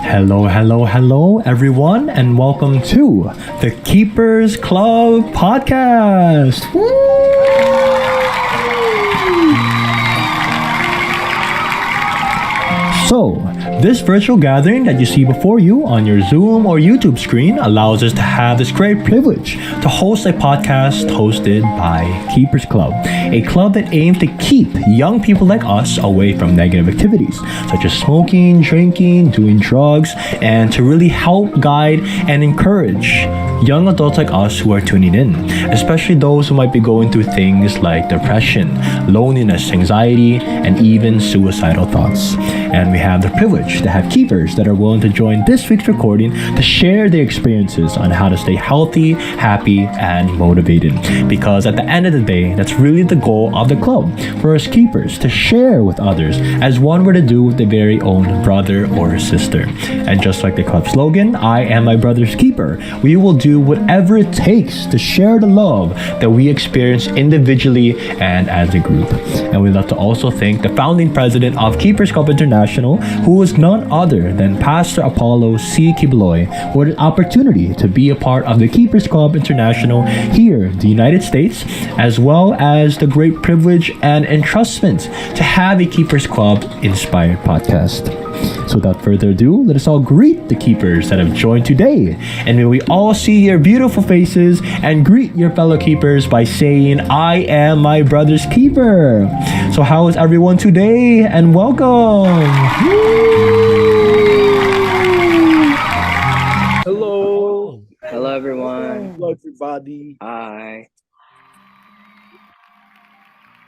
Hello, hello, hello, everyone, and welcome to the Keepers Club podcast. So, this virtual gathering that you see before you on your Zoom or YouTube screen allows us to have this great privilege to host a podcast hosted by Keepers Club, a club that aims to keep young people like us away from negative activities such as smoking, drinking, doing drugs, and to really help guide and encourage young adults like us who are tuning in, especially those who might be going through things like depression, loneliness, anxiety, and even suicidal thoughts. And we have the privilege to have keepers that are willing to join this week's recording to share their experiences on how to stay healthy, happy, and motivated. Because at the end of the day, that's really the goal of the club, for us keepers to share with others as one were to do with their very own brother or sister. And just like the club slogan, I am my brother's keeper, we will do whatever it takes to share the love that we experience individually and as a group. And we'd love to also thank the founding president of Keepers Club International, who was none other than Pastor Apollo C. Kibeloy, for the opportunity to be a part of the Keepers Club International here in the United States, as well as the great privilege and entrustment to have a Keepers Club inspired podcast. So without further ado, let us all greet the keepers that have joined today. And may we all see your beautiful faces and greet your fellow keepers by saying, I am my brother's keeper. So how is everyone today? And welcome. Hello. Hello, everyone. Hello, everybody. Hi.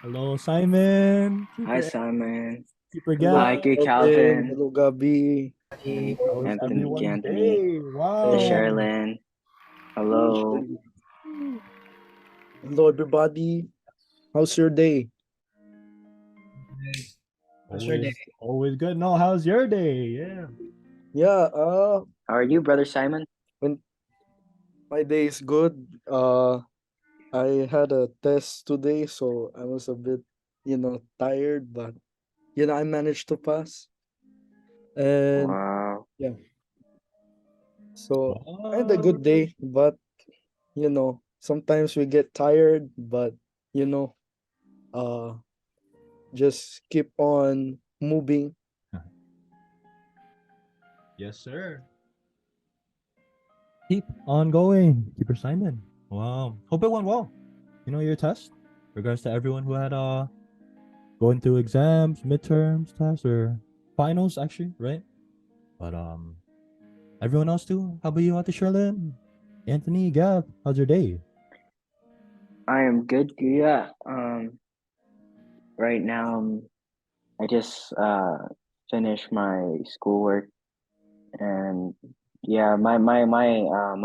Hello, Simon. Hi, Simon. Keeper Hello, Hi, Gab. Kuya Alvin. Calvin. Hello, Gabi. How is Anthony, everyone Anthony. today? Wow. The Sherilyn. Hello. Hello, everybody. How's your day? How's your day? Always good. No, how's your day? Yeah. Yeah, How are you, Brother Simon? when my day is good. I had a test today, so I was a bit, tired, but I managed to pass. And Wow. yeah, so I had a Wow. good day, but sometimes we get tired, but you know, uh just keep on moving. Yes, sir. Keep on going. Keeper Simon. Wow. Hope it went well. You know, your test. Regards to everyone who had going through exams, midterms, tests, or finals actually, right? But everyone else too. How about you, Ate Sherlyn? Anthony, Gab, how's your day? I am good, Kuya. Right now, I just finished my schoolwork, and yeah, my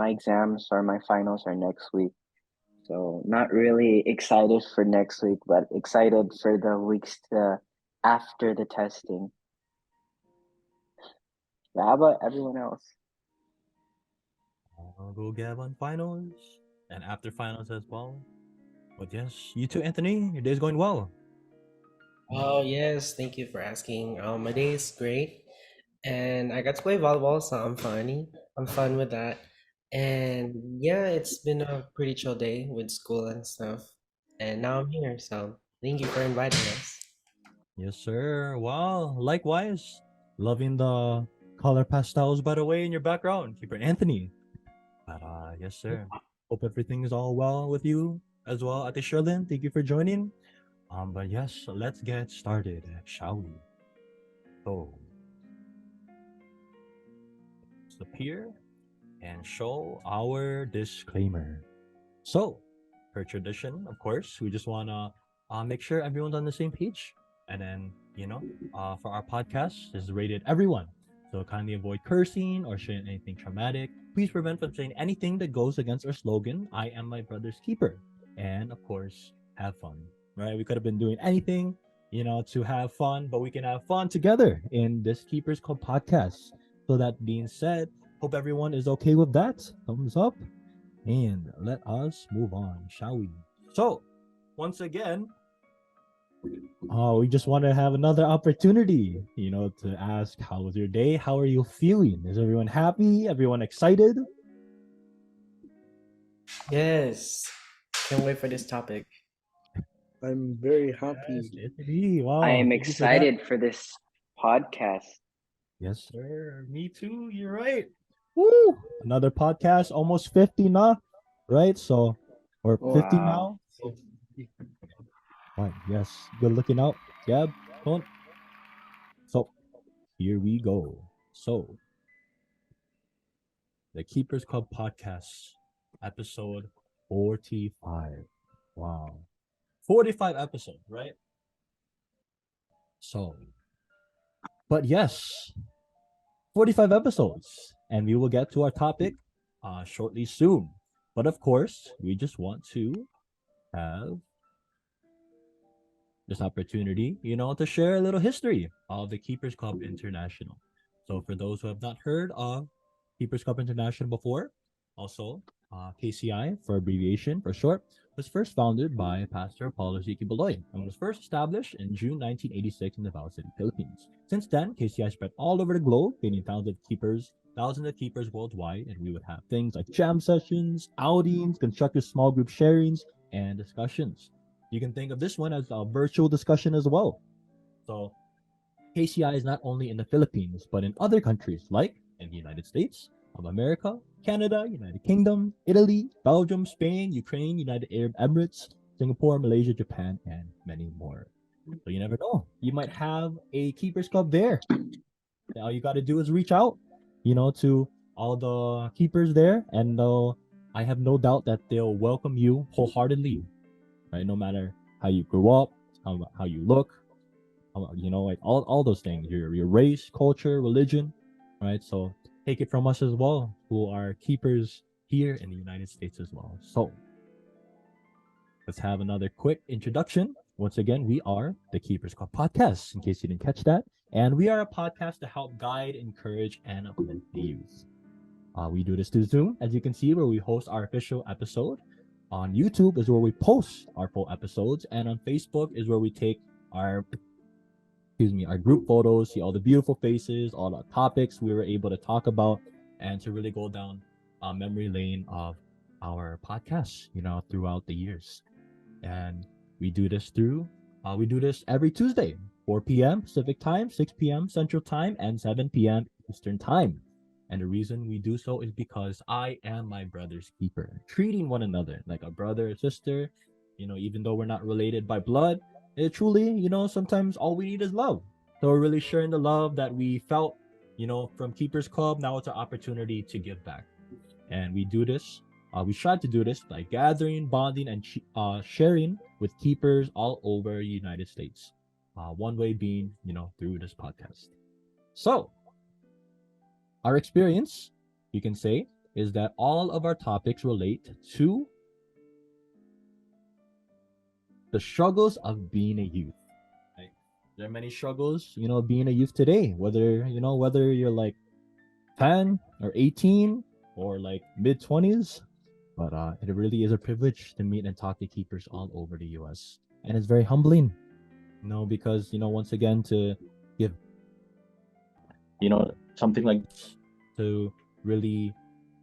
exams or my finals are next week. So not really excited for next week, but excited for the weeks after the testing. But how about everyone else? I'll go Gab on finals and after finals as well. But yes, you too, Anthony. Your day's going well. Oh yes, thank you for asking. My day is great, and I got to play volleyball, so I'm funny. I'm fun with that, and yeah, it's been a pretty chill day with school and stuff. And now I'm here, so thank you for inviting us. Yes, sir. Wow. Likewise. Loving the color pastels, by the way, in your background. Keeper Anthony. But yes, sir. Hope everything is all well with you as well. Ate Sherlyn, thank you for joining. But yes, let's get started, shall we? So, let's appear and show our disclaimer. So, per tradition, of course, we just wanna make sure everyone's on the same page. And then, for our podcast, this is rated everyone. So kindly avoid cursing or sharing anything traumatic. Please prevent from saying anything that goes against our slogan, I am my brother's keeper. And of course, have fun. Right? We could have been doing anything, to have fun, but we can have fun together in this Keepers Club podcast. So that being said, hope everyone is okay with that. Thumbs up. And let us move on, shall we? So, once again, Oh, we just want to have another opportunity, to ask how was your day? How are you feeling? Is everyone happy? Everyone excited? Yes. Can't wait for this topic. I'm very Yes, happy. Anthony. I Wow, am thank you for that. excited for this podcast. Yes, sir. Me too. You're right. Woo! Another podcast, almost 50 now, right? So, or Oh, 50 Wow. now. So, right. Yes. Good looking out. Gab, don't. So, here we go. So, the Keepers Club podcast, episode 45. Wow. 45 episodes, right? So, but yes, 45 episodes. And we will get to our topic shortly soon. But of course, we just want to have this opportunity, to share a little history of the Keepers Club International. So, for those who have not heard of Keepers Club International before, also KCI for abbreviation for short, was first founded by Pastor Paulo Ziki Baloy and was first established in June 1986 in Davao City, Philippines. Since then, KCI spread all over the globe, gaining thousands of keepers worldwide, and we would have things like jam sessions, outings, constructive small group sharings, and discussions. You can think of this one as a virtual discussion as well. So KCI is not only in the Philippines, but in other countries like in the United States of America, Canada, United Kingdom, Italy, Belgium, Spain, Ukraine, United Arab Emirates, Singapore, Malaysia, Japan, and many more. So you never know. You might have a Keepers Club there. All you got to do is reach out, to all the keepers there, and I have no doubt that they'll welcome you wholeheartedly, right? No matter how you grew up, how you look, like all those things, your race, culture, religion, right? So take it from us as well, who are keepers here in the United States as well. So let's have another quick introduction. Once again, we are the Keepers Club Podcast, in case you didn't catch that. And we are a podcast to help guide, encourage, and uplift the youth. We do this through Zoom, as you can see, where we host our official episode. On YouTube is where we post our full episodes, and on Facebook is where we take our our group photos, see all the beautiful faces, all the topics we were able to talk about, and to really go down memory lane of our podcasts, throughout the years. And we do this every Tuesday, 4 p.m. Pacific time, 6 p.m. Central time, and 7 p.m. Eastern time. And the reason we do so is because I am my brother's keeper, treating one another like a brother or sister. Even though we're not related by blood, it truly, sometimes all we need is love. So we're really sharing the love that we felt, from Keepers Club. Now it's an opportunity to give back. And we do this. We try to do this by gathering, bonding, and sharing with keepers all over the United States. One way being, through this podcast. So, our experience, you can say, is that all of our topics relate to the struggles of being a youth. Right? There are many struggles, being a youth today. Whether you're like 10 or 18 or like mid 20s, but it really is a privilege to meet and talk to keepers all over the U.S. And it's very humbling, because once again to give something like this, to really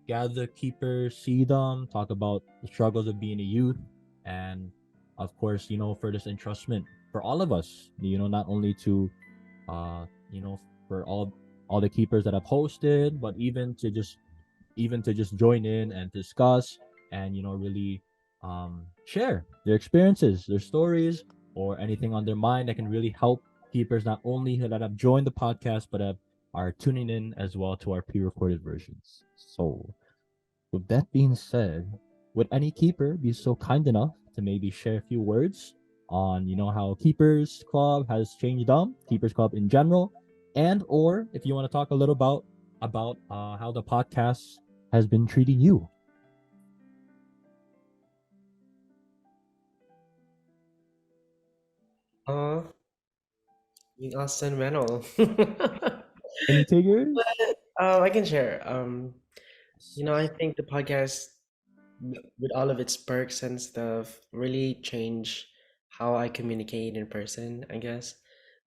gather keepers, see them, talk about the struggles of being a youth, and of course, for this entrustment for all of us, not only to uh, for all the keepers that have hosted, but even to just join in and discuss and really share their experiences, their stories, or anything on their mind that can really help keepers not only that have joined the podcast but are tuning in as well to our pre-recorded versions. So with that being said, would any keeper be so kind enough to maybe share a few words on how Keepers Club has changed Keepers Club in general, and or if you want to talk a little about how the podcast has been treating you? Uh, Austin Reynolds. Any takers? I can share. I think the podcast, with all of its perks and stuff, really changed how I communicate in person, I guess,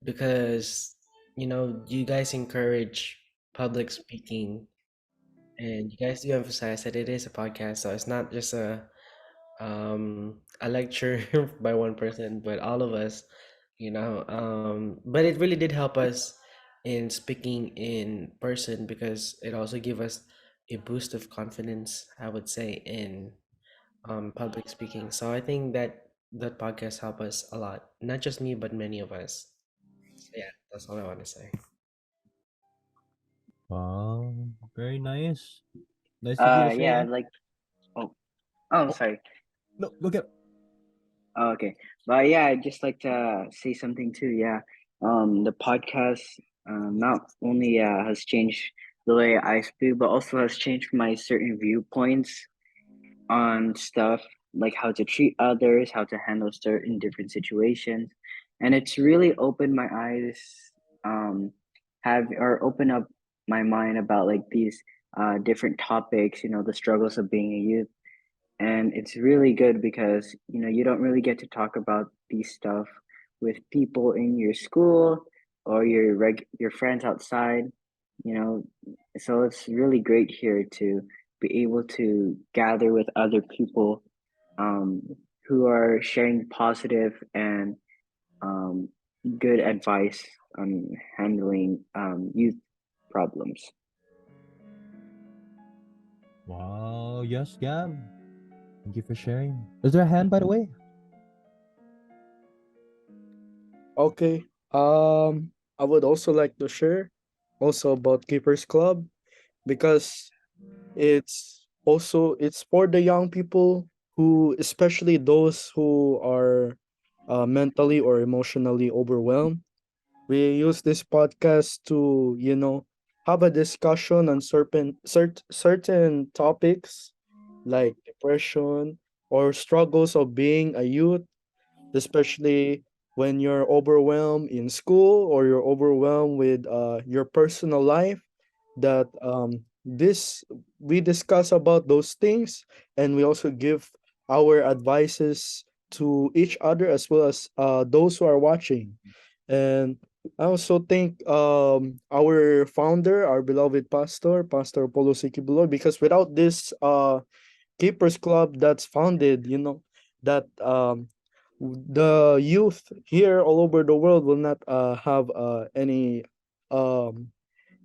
because you guys encourage public speaking, and you guys do emphasize that it is a podcast, so it's not just a lecture by one person, but all of us, but it really did help us in speaking in person because it also gave us a boost of confidence, I would say, in public speaking. So I think that that podcast helped us a lot, not just me, but many of us. So yeah, that's all I want to say. Wow, very nice. Nice of you to Yeah, share. like oh, oh, I'm Oh, sorry. no, go get. Oh, okay, but yeah, I'd just like to say something too. Yeah, the podcast not only has changed the way I speak, but also has changed my certain viewpoints on stuff like how to treat others, how to handle certain different situations, and it's really opened my eyes, um, have or open up my mind about like these different topics. You know, the struggles of being a youth, and it's really good because you don't really get to talk about these stuff with people in your school or your friends outside. You know, so it's really great here to be able to gather with other people, um, who are sharing positive and um, good advice on handling youth problems. Wow, yes, Gab. Thank you for sharing. Is there a hand, by the way? Okay. I would also like to share also about Keepers Club because it's for the young people who, especially those who are mentally or emotionally overwhelmed. We use this podcast to, have a discussion on certain topics like depression or struggles of being a youth, especially when you're overwhelmed in school or you're overwhelmed with your personal life. That this We discuss about those things, and we also give our advices to each other as well as those who are watching. And I also think our founder, our beloved Pastor Polo Sikibuloy, because without this Keepers Club that's founded, that the youth here all over the world will not have any um,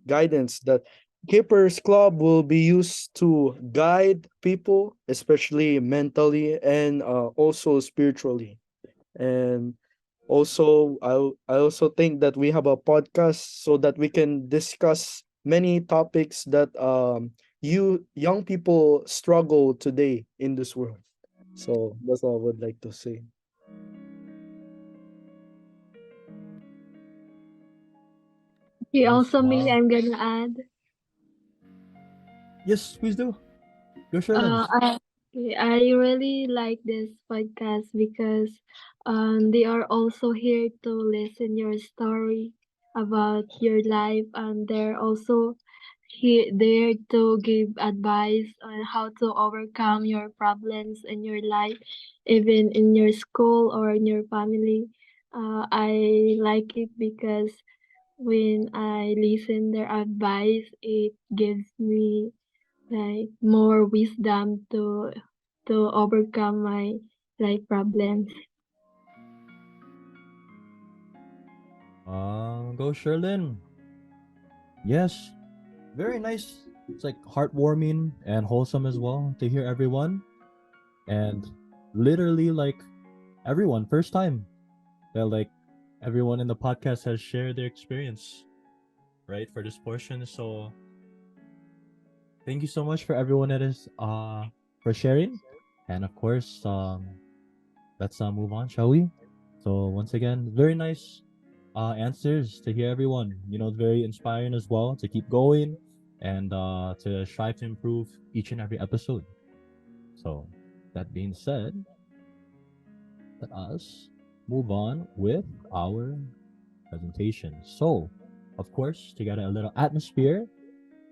guidance. That Keepers Club will be used to guide people, especially mentally and also spiritually. And also, I also think that we have a podcast so that we can discuss many topics that you young people struggle today in this world. So that's all I would like to say. Okay, Yes, also me, wow. I'm gonna add. Yes, please do. Go, Sherlyn. I really like this podcast because they are also here to listen your story about your life, and they're also here there to give advice on how to overcome your problems in your life, even in your school or in your family. I like it because when I listen their advice, it gives me like more wisdom to overcome my life problems. Go, Sherlyn. Yes, very nice. It's like heartwarming and wholesome as well to hear everyone. And literally, like, everyone, first time that, like, everyone in the podcast has shared their experience, right, for this portion. So, thank you so much for everyone that is for sharing. And of course, let's move on, shall we? So once again, very nice answers to hear everyone. You know, it's very inspiring as well to keep going and to strive to improve each and every episode. So that being said, let us move on with our presentation. So, of course, to get a little atmosphere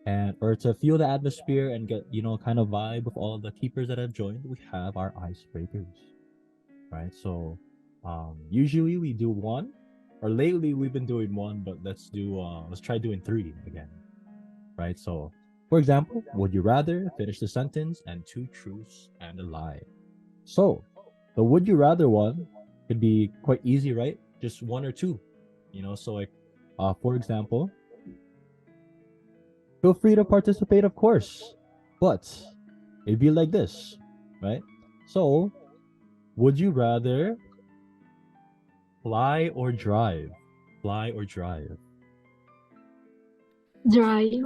and or to feel the atmosphere and get kind of vibe of all the keepers that have joined, we have our icebreakers, right? So Usually we do one, or lately we've been doing one, but let's try doing three again, right? So, for example, would you rather finish the sentence and two truths and a lie? So, the would you rather one could be quite easy, right? Just one or two, So, like, for example, feel free to participate, of course, but it'd be like this, right? So, would you rather fly or drive? Fly or drive? Drive.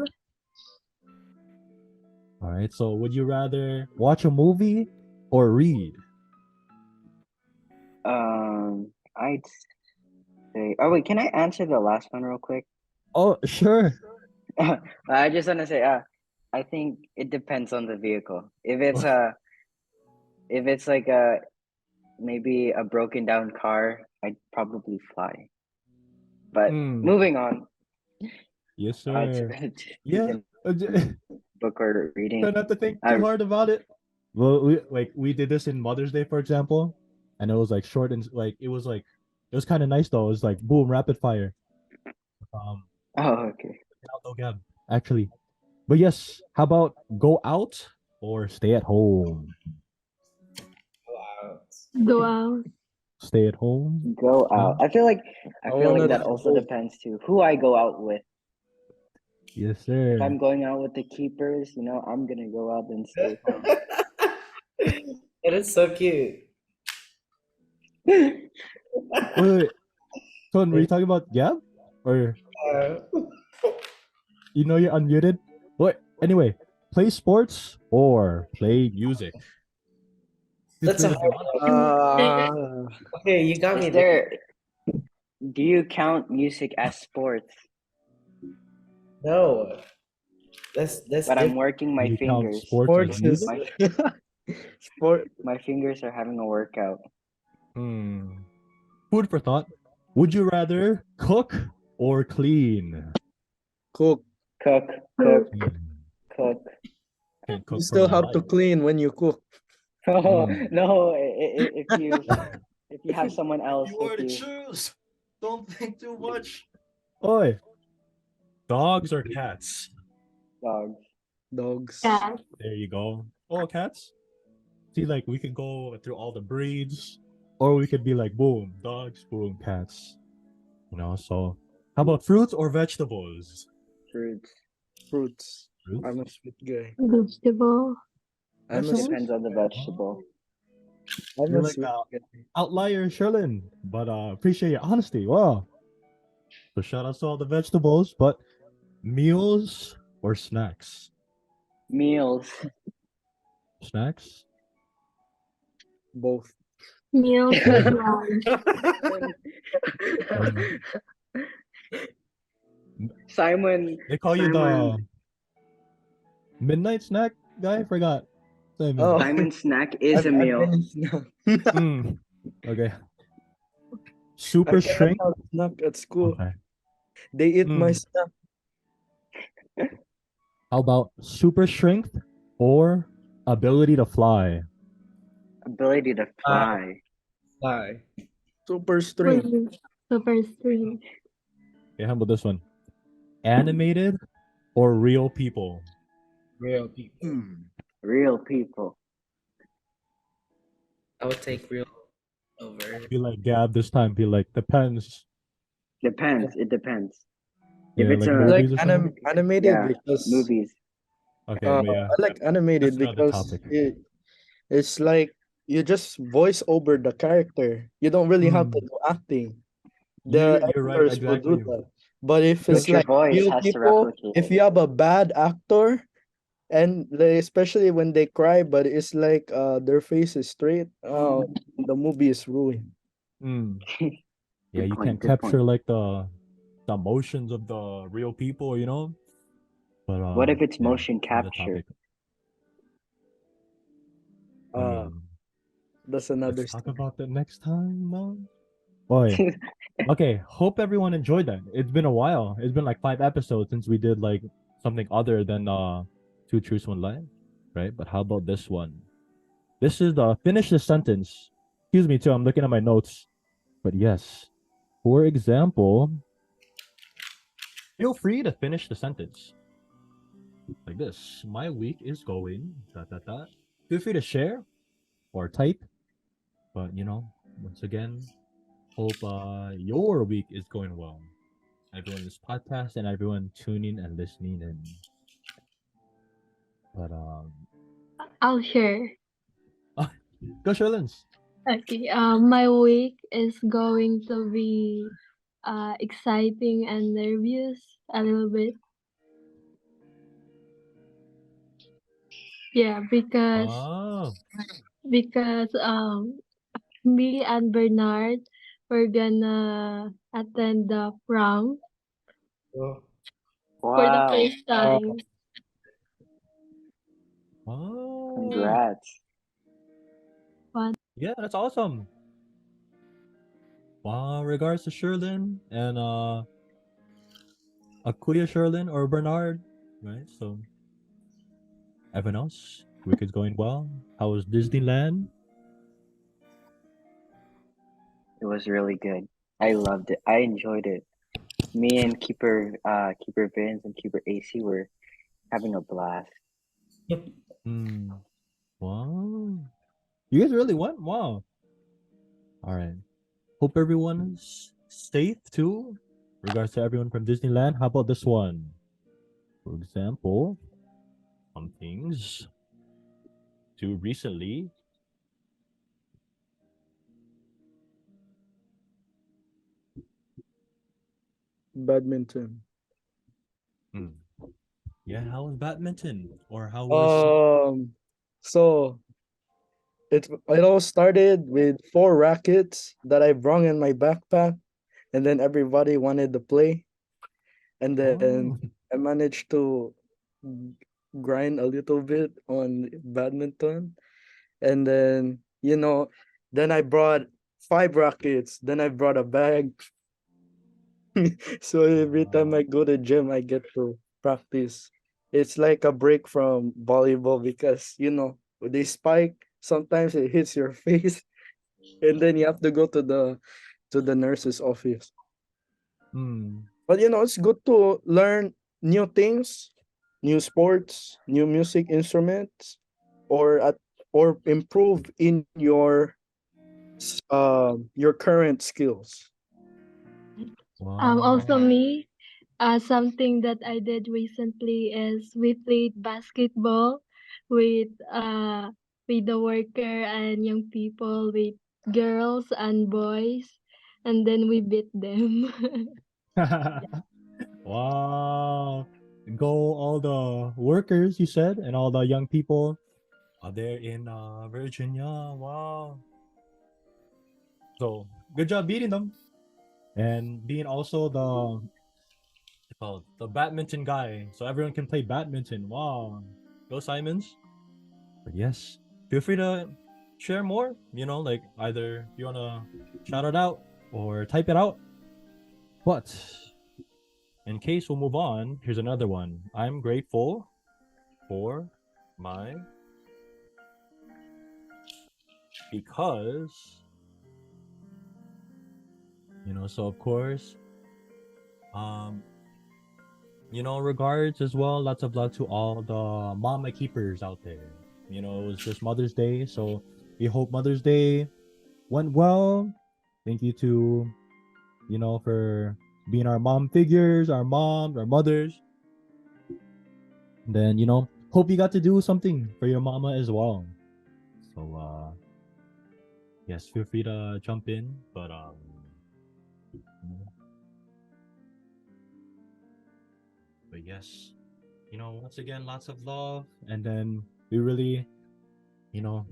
All right. So, would you rather watch a movie or read? I'd say. Oh wait, can I answer the last one real quick? Oh, sure. I just want to say, I think it depends on the vehicle. If it's like maybe a broken down car, I'd probably fly. But moving on, Yes, it's sir. choose Yeah. a book or Try reading. not to think I too hard about it. Well, we did this in Mother's Day, for example, and it was like short and it was kind of nice though. It was like boom, rapid fire. Um, oh okay. Ronaldo Gab, actually. But yes, how about go out or stay at home? Wow. Go out. Stay at home. Go out. I feel like wanna that do also both. depends too who I go out with. Yes, If sir. I'm going out with the keepers, I'm gonna go out and stay home. That is so cute. Wait. Ton, were you talking about Gab? Or Uh, you're unmuted? What? Anyway, play sports or play music? Feel that's free a to be hard honest. Uh, Okay, you got me Is there. do you count music as sports? No, that's But I'm different. working Do my you count fingers. sports as sports is music? sport. My fingers are having a workout. Food for thought. Would you rather cook or clean? Cook. Cook, Cook. cook. Can't You cook for still my have to life. clean when you cook. Oh Mm. no! If you have someone else You with are to you, choose. Don't think too much. Oi, dogs or cats? dogs. Dogs. Cat. There you go. Oh, cats. See, like we could go through all the breeds, or we could be like, boom, dogs, boom, cats. So how about fruits or vegetables? Fruits. Fruits. Fruits? I'm a sweet guy. Vegetable. I'm a Vegetables? Depends on the vegetable. I'm You're a like sweet guy. outlier, Sherlin, but appreciate your honesty. Wow. So shout out to all the vegetables, but meals or snacks? Meals. Snacks? Both. Meals Oh, with lunch. um, Simon. they call you the midnight snack guy? I forgot. Simon. Oh, Simon snack is a I've meal. been snack. Okay. I Super cannot shrink. have snack at school. Okay. They eat my Mm. snack. How about super strength or ability to fly? Ability to fly. Fly. Super string. String. Super string. Okay, how about this one? Animated or real people? Real people. Real people. I would take real over. Be like Gab this time. Be like depends. Depends. It depends. Yeah, If it's like a I like movies or something. animated yeah, because movies. Okay, but yeah, I like animated that's another because topic. it's like you just voice over the character. You don't really have to do acting. The You're right. actors will do Exactly. that. But if But it's your like voice real has to people, replicate if it. you have a bad actor and especially when they cry, but it's like their face is straight, the movie is ruined. Yeah, Good you point. can't Good capture point. like the emotions of the real people. But What if it's yeah, motion another capture? topic. I Uh, mean, that's another let's talk story. about that next time, no? Boy. Okay, hope everyone enjoyed that. It's been a while. It's been like 5 episodes since we did like something other than two truths, one lie, right? But how about this one? This is the finish the sentence. Excuse me too. I'm looking at my notes. But yes, for example, feel free to finish the sentence like this. My week is going dot dot dot. Feel free to share or type. But once again, hope your week is going well. Everyone in this podcast and everyone tuning and listening in. But I'll share. go Sherlins. Okay. My week is going to be exciting and nervous a little bit. Yeah, Oh, because me and Bernard we're gonna attend the prom Oh, for the Wow, first time. oh, congrats. One. yeah, that's awesome. Wow, regards to Sherlin and Akuya Sherlin or Bernard, right? So everyone else, week is going well. How was Disneyland? It was really good. I loved it. I enjoyed it. Me and Keeper Vince and Keeper AC were having a blast. yep. Hmm. Wow. You guys really went? Wow. All right. Hope everyone's safe too. Regards to everyone from Disneyland. How about this one? For example, some things too recently. Badminton. Hmm. Yeah, how was badminton? Or how was Um, so it all started with four rackets that I brung in my backpack, and then everybody wanted to play, and then oh I managed to grind a little bit on badminton, and then I brought five rackets. Then I brought a bag. So every time wow. I go to gym, I get to practice. It's like a break from volleyball because when they spike, sometimes it hits your face, and then you have to go to the nurse's office. Hmm. But it's good to learn new things, new sports, new music instruments, or at or improve in your current skills. Also Wow. me, something that I did recently is we played basketball with uh with the worker and young people, with girls and boys, and then we beat them. Wow. Go all the workers, you said, and all the young people are there in Virginia. Wow. So good job beating them. And being also the badminton guy. So everyone can play badminton. Wow. Go Simons. But yes. Feel free to share more. Like either you wanna shout it out or type it out. But in case we'll move on, here's another one. I'm grateful for my because so of course um regards as well, lots of love to all the mama keepers out there. It was just Mother's Day, so we hope Mother's Day went well. Thank you to for being our mom figures, our moms, our mothers. And then hope you got to do something for your mama as well. So yes, feel free to jump in, but you know, but yes, once again, lots of love, and then we really, you know,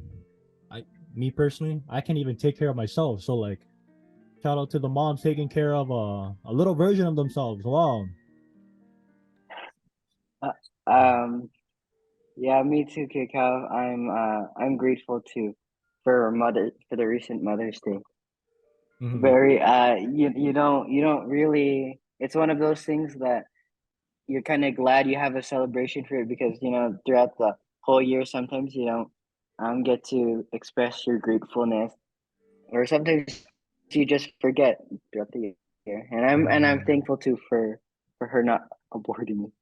I, me personally, I can't even take care of myself. So like, shout out to the moms taking care of a little version of themselves. Wow. Uh, um, yeah, me too, Kikav. I'm grateful too for the recent Mother's Day. Mhm. Very you don't really. It's one of those things that you're kind of glad you have a celebration for it because throughout the whole year sometimes you don't get to express your gratefulness or sometimes you just forget throughout the year. And I'm thankful too for her not aborting me.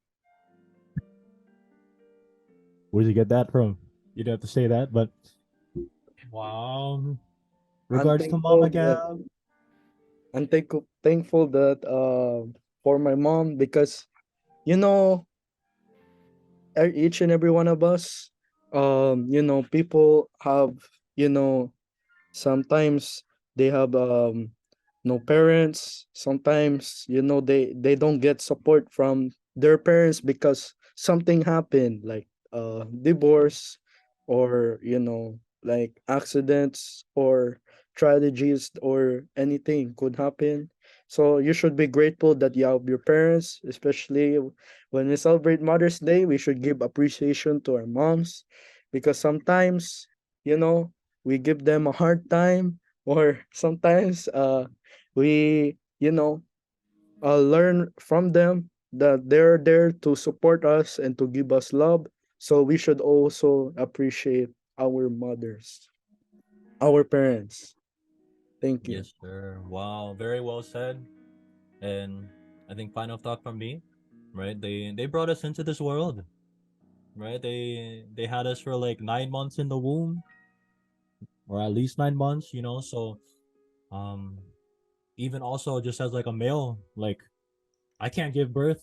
Where'd you get that from? You didn't have to say that, but wow. I'm Regards to thankful Mama that Gab. thankful that for my mom, because you know each and every one of us, people have, you know sometimes they have no parents. Sometimes, they don't get support from their parents because something happened, like divorce, or like accidents, or tragedies, or anything could happen. So you should be grateful that you have your parents, especially when we celebrate Mother's Day. We should give appreciation to our moms, because sometimes, you know we give them a hard time, or sometimes we learn from them that they're there to support us and to give us love. So we should also appreciate our mothers, our parents. Thank you. Yes, sir. Wow, very well said. And I think final thought from me, right? They brought us into this world, right? They had us for like 9 months in the womb, or at least 9 months, So um even also just as like a male, like I can't give birth,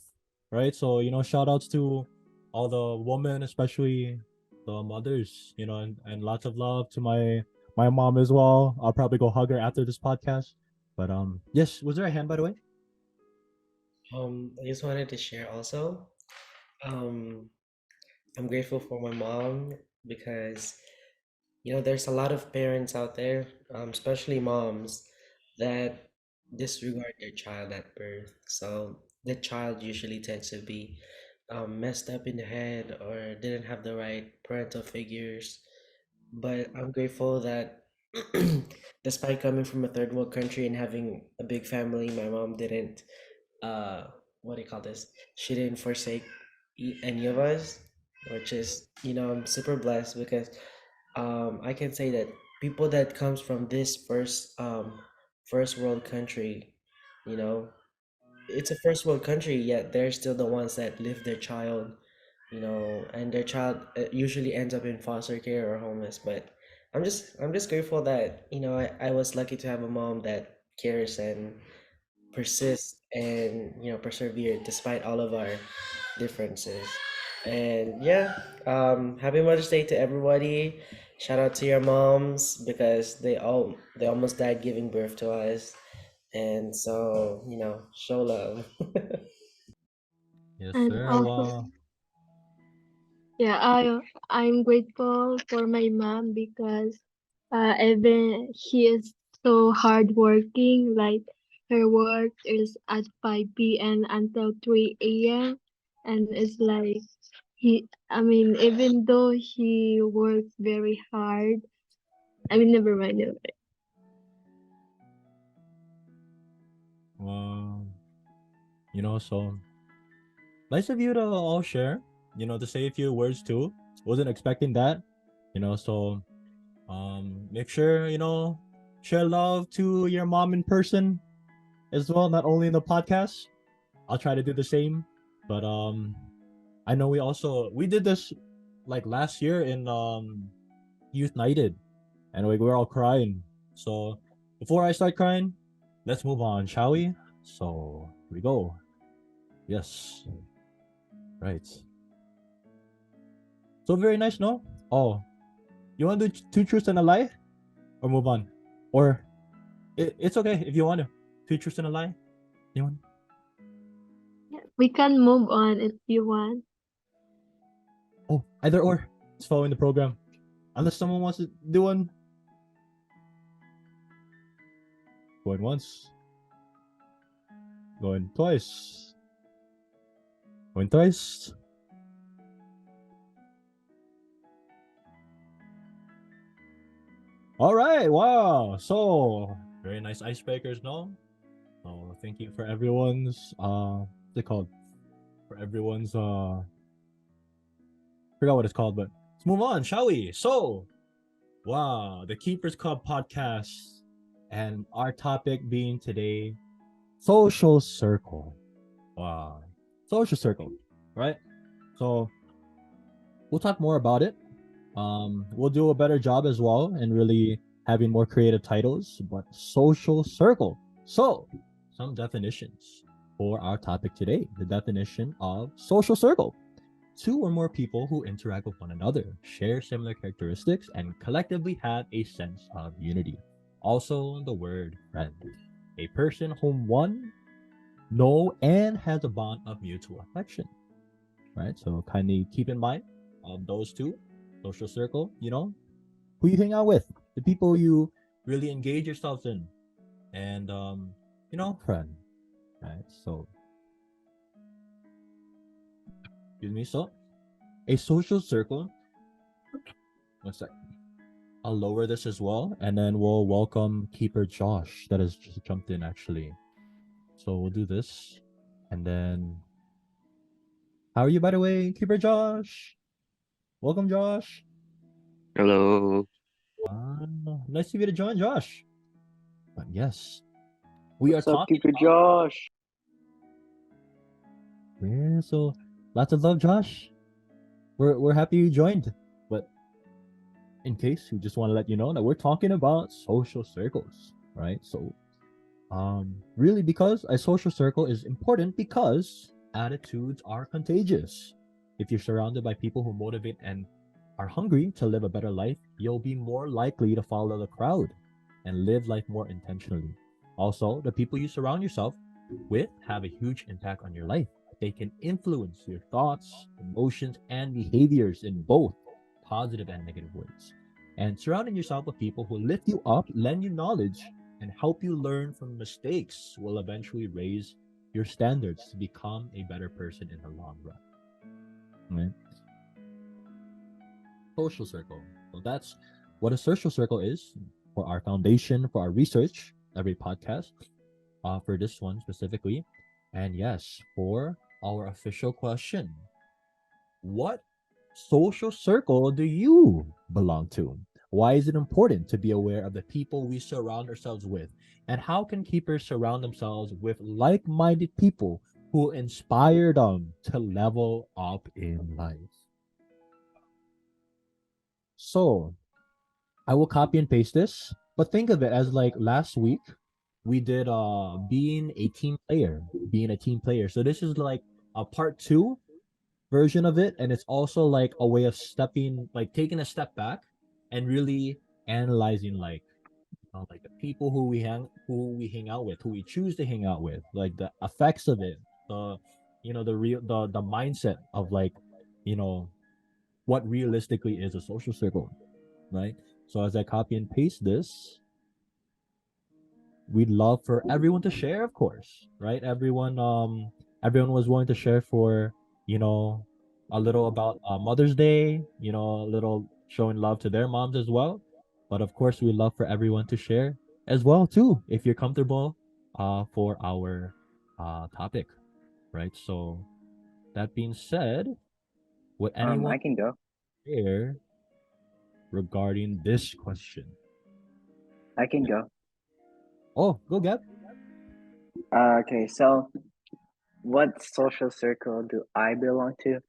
right? So shout outs to all the women, especially the mothers, and lots of love to my mom as well. I'll probably go hug her after this podcast. But yes, was there a hand by the way? I just wanted to share also. Um, I'm grateful for my mom because there's a lot of parents out there, especially moms, that disregard their child at birth. So the child usually tends to be messed up in the head or didn't have the right parental figures. But I'm grateful that despite coming from a third world country and having a big family, my mom didn't uh what do you call this? She didn't forsake any of us, which is I'm super blessed because I can say that people that comes from this first world country, you know, it's a first world country, yet they're still the ones that live their child, and their child usually ends up in foster care or homeless. But I'm just grateful that I was lucky to have a mom that cares and persist and persevere despite all of our differences. And yeah, happy Mother's Day to everybody. Shout out to your moms because they almost died giving birth to us. And so, show love. Yes, And sir. also, Wow. yeah, I'm grateful for my mom because even she is so hardworking. Like her work is at 5 p.m. until 3 a.m. and it's like I mean, even though he works very hard, I mean, never mind. Never mind. Wow. So nice of you to all share. To say a few words too. Wasn't expecting that. So make sure share love to your mom in person as well, not only in the podcast. I'll try to do the same. But I know we did this like last year in Youth United, and we're all crying. So before I start crying, let's move on, shall we? So here we go. Yes, right. So very nice, no? Oh, you want to do two truths and a lie, or move on, or it's okay if you want to. Two truths and a lie. You want? We can move on if you want. Oh, either or. It's following the program. Unless someone wants to do one, going once, going twice, going thrice. All right, wow. So very nice icebreakers, no? So thank you for everyone's what's it called? For everyone's forgot what it's called, but let's move on, shall we? So wow, the Keepers Club podcast. And our topic being today social circle. Wow. Social circle, right? So we'll talk more about it. We'll do a better job as well in really having more creative titles, but social circle. So, some definitions for our topic today. The definition of social circle: two or more people who interact with one another, share similar characteristics, and collectively have a sense of unity. Also, the word friend: a person whom one know and has a bond of mutual affection. Right? So, kindly keep in mind those two: social circle, who you hang out with, the people you really engage yourselves in, and friend. Right? So, excuse me. So, a social circle. One sec. I'll lower this as well, and then we'll welcome Keeper Josh that has just jumped in actually. So we'll do this, and then how are you, by the way, Keeper Josh? Welcome, Josh. Hello. Nice of you to join, Josh. But yes, we are What's up, talking. Keeper Josh? Yeah, so lots of love, Josh. We're happy you joined. But in case we just want to let you know that we're talking about social circles, right? So really, because a social circle is important because attitudes are contagious. If you're surrounded by people who motivate and are hungry to live a better life, you'll be more likely to follow the crowd and live life more intentionally. Also, the people you surround yourself with have a huge impact on your life. They can influence your thoughts, emotions, and behaviors in both positive and negative ways. And surrounding yourself with people who lift you up, lend you knowledge, and help you learn from mistakes will eventually raise your standards to become a better person in the long run. Right? Social circle. So that's what a social circle is for our foundation, for our research, every podcast, for this one specifically. And yes, for our official question: what social circle do you belong to? Why is it important to be aware of the people we surround ourselves with? And how can keepers surround themselves with like minded people who inspire them to level up in life? So, I will copy and paste this, but think of it as like last week we did being a team player. So this is like a part 2 version of it, and it's also like a way of taking a step back and really analyzing like the people who we hang out with, who we choose to hang out with, like the effects of it, the the mindset of you know what realistically is a social circle, right? So as I copy and paste this, we'd love for everyone to share, of course, right? Everyone was willing to share for, you know, a little about Mother's Day, a little showing love to their moms as well. But of course, we love for everyone to share as well too, if you're comfortable for our topic, right? So that being said, would anyone I can go. share regarding this question? I can go. Oh, go Gab. Okay, so what social circle do I belong to?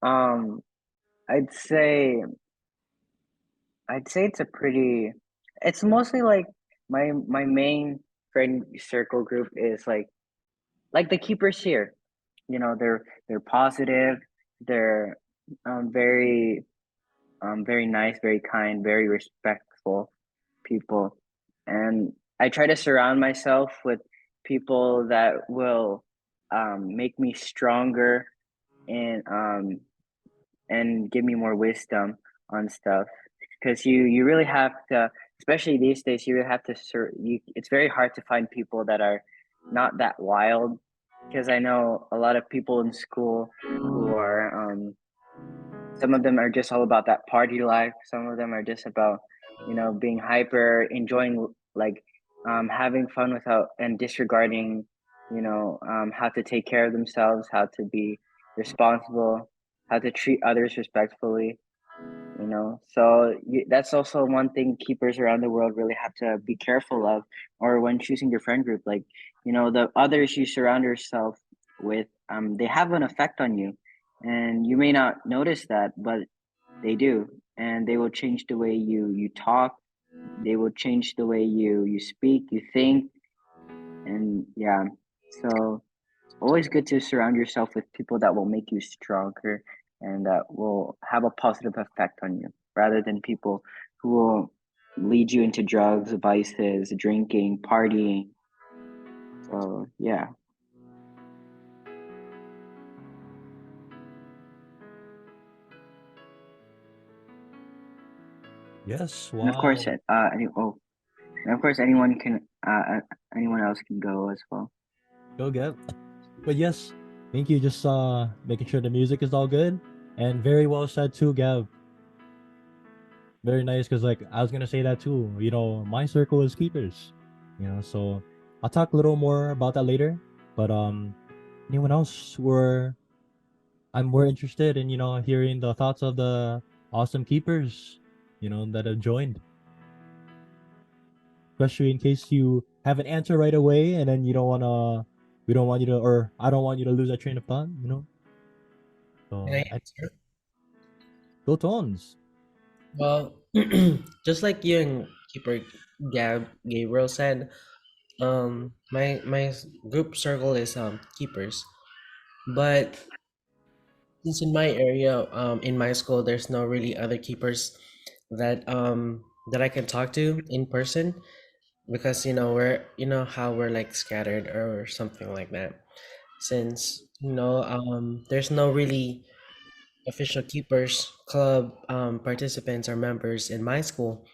Um, I'd say I'd say it's a pretty. It's mostly like my main friend circle group is like the keepers here. You know, they're positive. They're very very nice, very kind, very respectful people, and I try to surround myself with people that will make me stronger and give me more wisdom on stuff. Because you really have to, especially these days, you really have to. It's very hard to find people that are not that wild. Because I know a lot of people in school who are some of them are just all about that party life. Some of them are just about, being hyper, enjoying having fun without and disregarding, how to take care of themselves, how to be responsible, how to treat others respectfully. So that's also one thing keepers around the world really have to be careful of, or when choosing your friend group. Like, the others you surround yourself with, they have an effect on you, and you may not notice that, but they do, and they will change the way you talk. They will change the way you speak, you think, and yeah. So always good to surround yourself with people that will make you stronger and that will have a positive effect on you rather than people who will lead you into drugs, vices, drinking, partying. So yeah. Yes, And of course, wow. and of course, anyone else can go as well. Go get. But yes, thank you. Just making sure the music is all good. And very well said too, Gav. Very nice, because like I was gonna say that too. My circle is keepers. So I'll talk a little more about that later. But anyone else were I'm more interested in, hearing the thoughts of the awesome keepers, that have joined. Especially in case you have an answer right away and then we don't want you to, or I don't want you to lose that train of thought. Can So I answer? go tones. Well, just like you and Keeper Gabriel said, my group circle is keepers, but since in my area, in my school, there's no really other keepers that I can talk to in person because we're how we're like scattered or something like that. Since there's no really official keepers club participants or members in my school.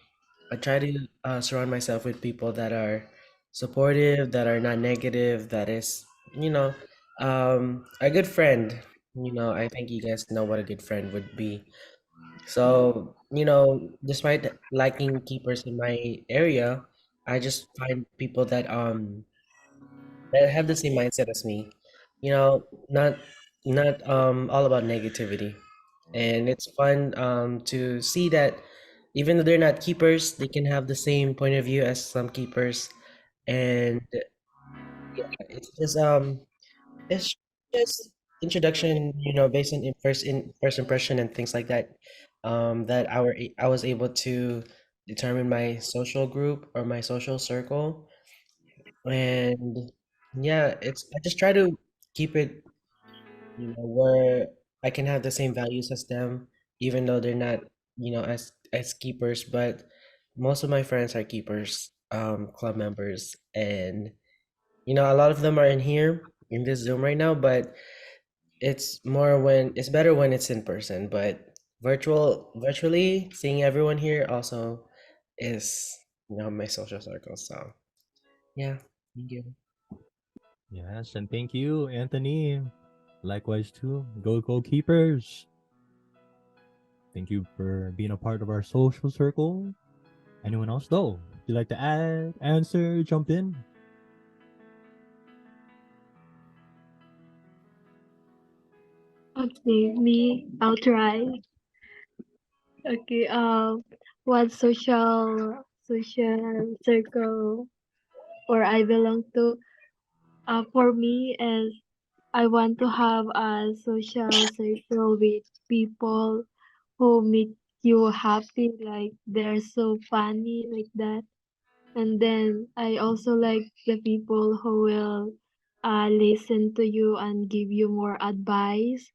I try to surround myself with people that are supportive, that are not negative, that is, a good friend. I think you guys know what a good friend would be. So, despite liking keepers in my area, I just find people that have the same mindset as me. Not all about negativity. And it's fun to see that even though they're not keepers, they can have the same point of view as some keepers. And it's just it's just introduction, based on first impression and things like that. That I was able to determine my social group or my social circle. And yeah, I just try to keep it, where I can have the same values as them, even though they're not, as keepers. But most of my friends are keepers, club members, and a lot of them are in here in this Zoom right now. But it's better when it's in person. But virtually seeing everyone here also is, my social circle. So yeah, thank you. Yes, and thank you, Anthony. Likewise too. Go keepers. Thank you for being a part of our social circle. Anyone else though? Would you like to add, answer, jump in? Okay, me, I'll try. Okay, what social circle or I belong to? For me is I want to have a social circle with people who make you happy, like they're so funny like that. And then I also like the people who will listen to you and give you more advice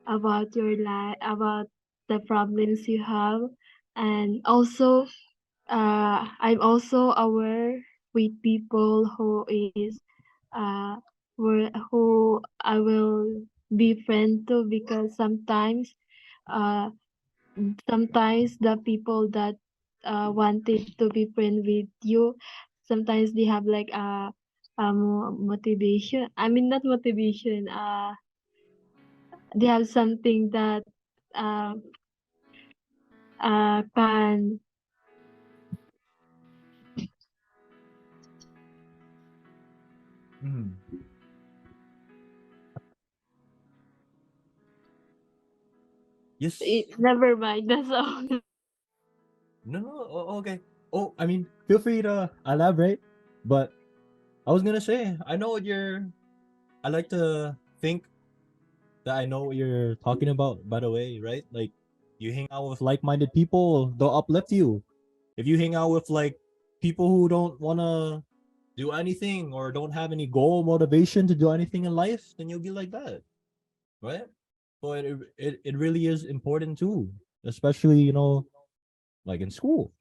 about your life, about the problems you have. And also, I'm also aware with people who is uh, who I will be friend to because uh, sometimes the people that wanted to be friend with you, sometimes they have like motivation. I mean, not motivation. They have something that uh, can Mm. Yes. Never mind. That's all. No, no. Okay. Oh, I mean, feel free to elaborate. But I was gonna say, I know what you're. I like to think that I know what you're talking about. By the way, right? Like, you hang out with like-minded people, they'll uplift you. If you hang out with like people who don't wanna do anything or don't have any goal motivation to do anything in life, then you'll be like that, right? But it really is important too, especially like in school,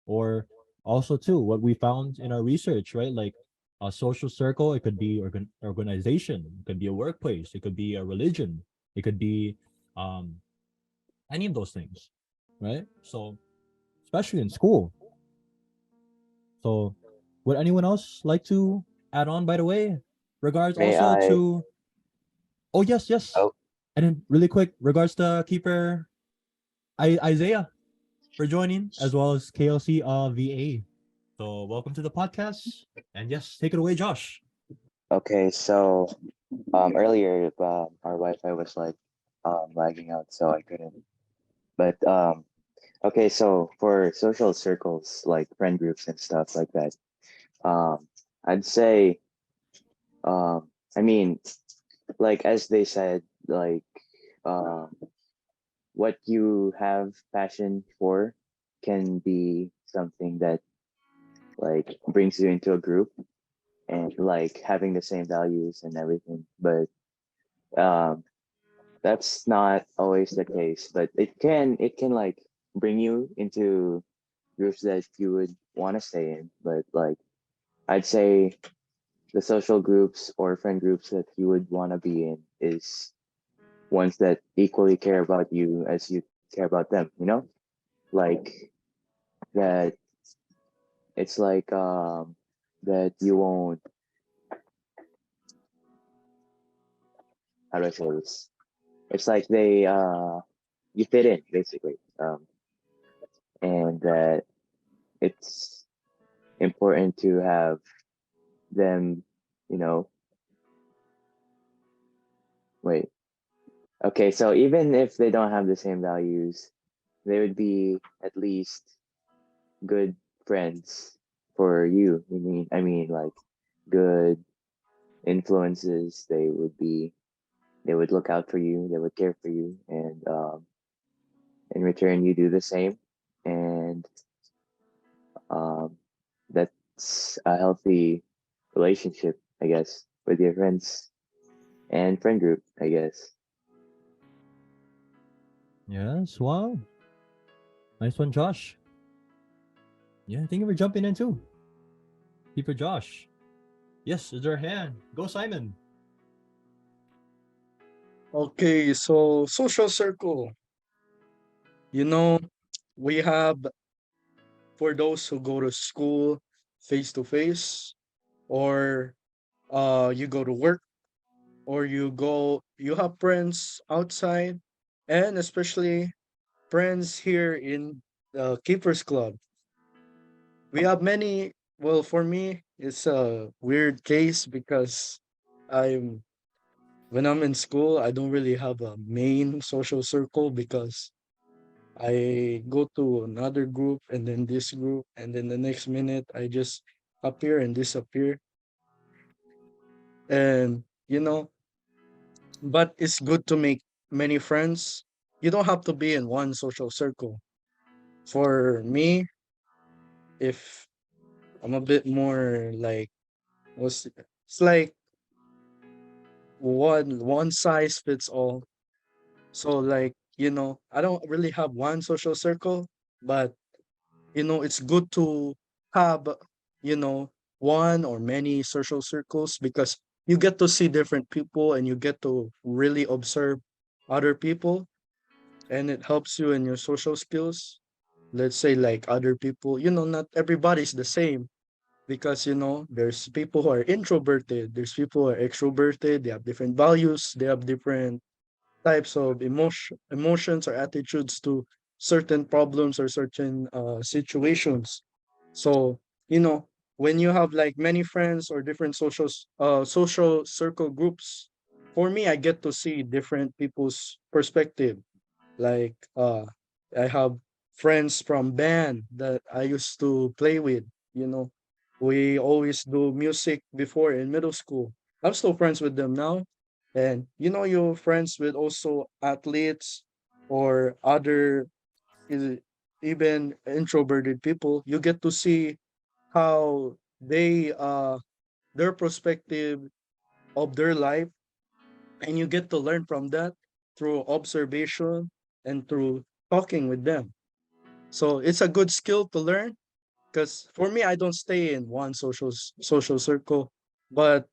or also too what we found in our research, right? Like a social circle, it could be organization, it could be a workplace, it could be a religion, it could be um any of those things, right? So especially in school. So would anyone else like to add on, by the way, regards May also I? to, oh yes, yes, Oh, and then really quick regards to keeper Isaiah for joining, as well as KLC VA. So welcome to the podcast. And yes, take it away, Josh. okay. So, earlier, our Wi-Fi was like, lagging out, so I couldn't. But okay. So for social circles, like friend groups and stuff like that, I'd say, I mean, like as they said, like, um, what you have passion for can be something that like brings you into a group and like having the same values and everything. But um, that's not always the case. But it can like bring you into groups that you would want to stay in. But like I'd say the social groups or friend groups that you would want to be in is ones that equally care about you as you care about them. Like that. It's like that you won't. How do I say this? It's like they you fit in basically, and that it's important to have them, you know. Wait, okay, so even if they don't have the same values, they would be at least good friends for you. I mean like good influences. They would look out for you, they would care for you, and in return you do the same. And um that's a healthy relationship, I guess, with your friends and friend group, I guess. Yes, wow. Nice one, Josh. Yeah, thank you for jumping in too. Keeper Josh. Yes, is there a hand? Go, Simon. Okay, so social circle. You know, we have for those who go to school face to face, or you go to work, or you have friends outside, and especially friends here in the Keepers Club. We have many. Well, for me, it's a weird case because I'm when I'm in school, I don't really have a main social circle because I go to another group and then this group, and then the next minute I just appear and disappear. And but it's good to make many friends. You don't have to be in one social circle. For me, if I'm a bit more like was it's like one size fits all. So like, I don't really have one social circle, but it's good to have, you know, one or many social circles because you get to see different people and you get to really observe other people, and it helps you in your social skills. Let's say like other people, not everybody's the same because there's people who are introverted, there's people who are extroverted, they have different values, they have different types of emotions or attitudes to certain problems or certain situations. So, when you have like many friends or different social circle groups, for me, I get to see different people's perspective. Like I have friends from band that I used to play with, you know. We always do music before in middle school. I'm still friends with them now. And you're friends with also athletes or other is even introverted people. You get to see how their perspective of their life, and you get to learn from that through observation and through talking with them. So it's a good skill to learn, because for me, I don't stay in one social circle. But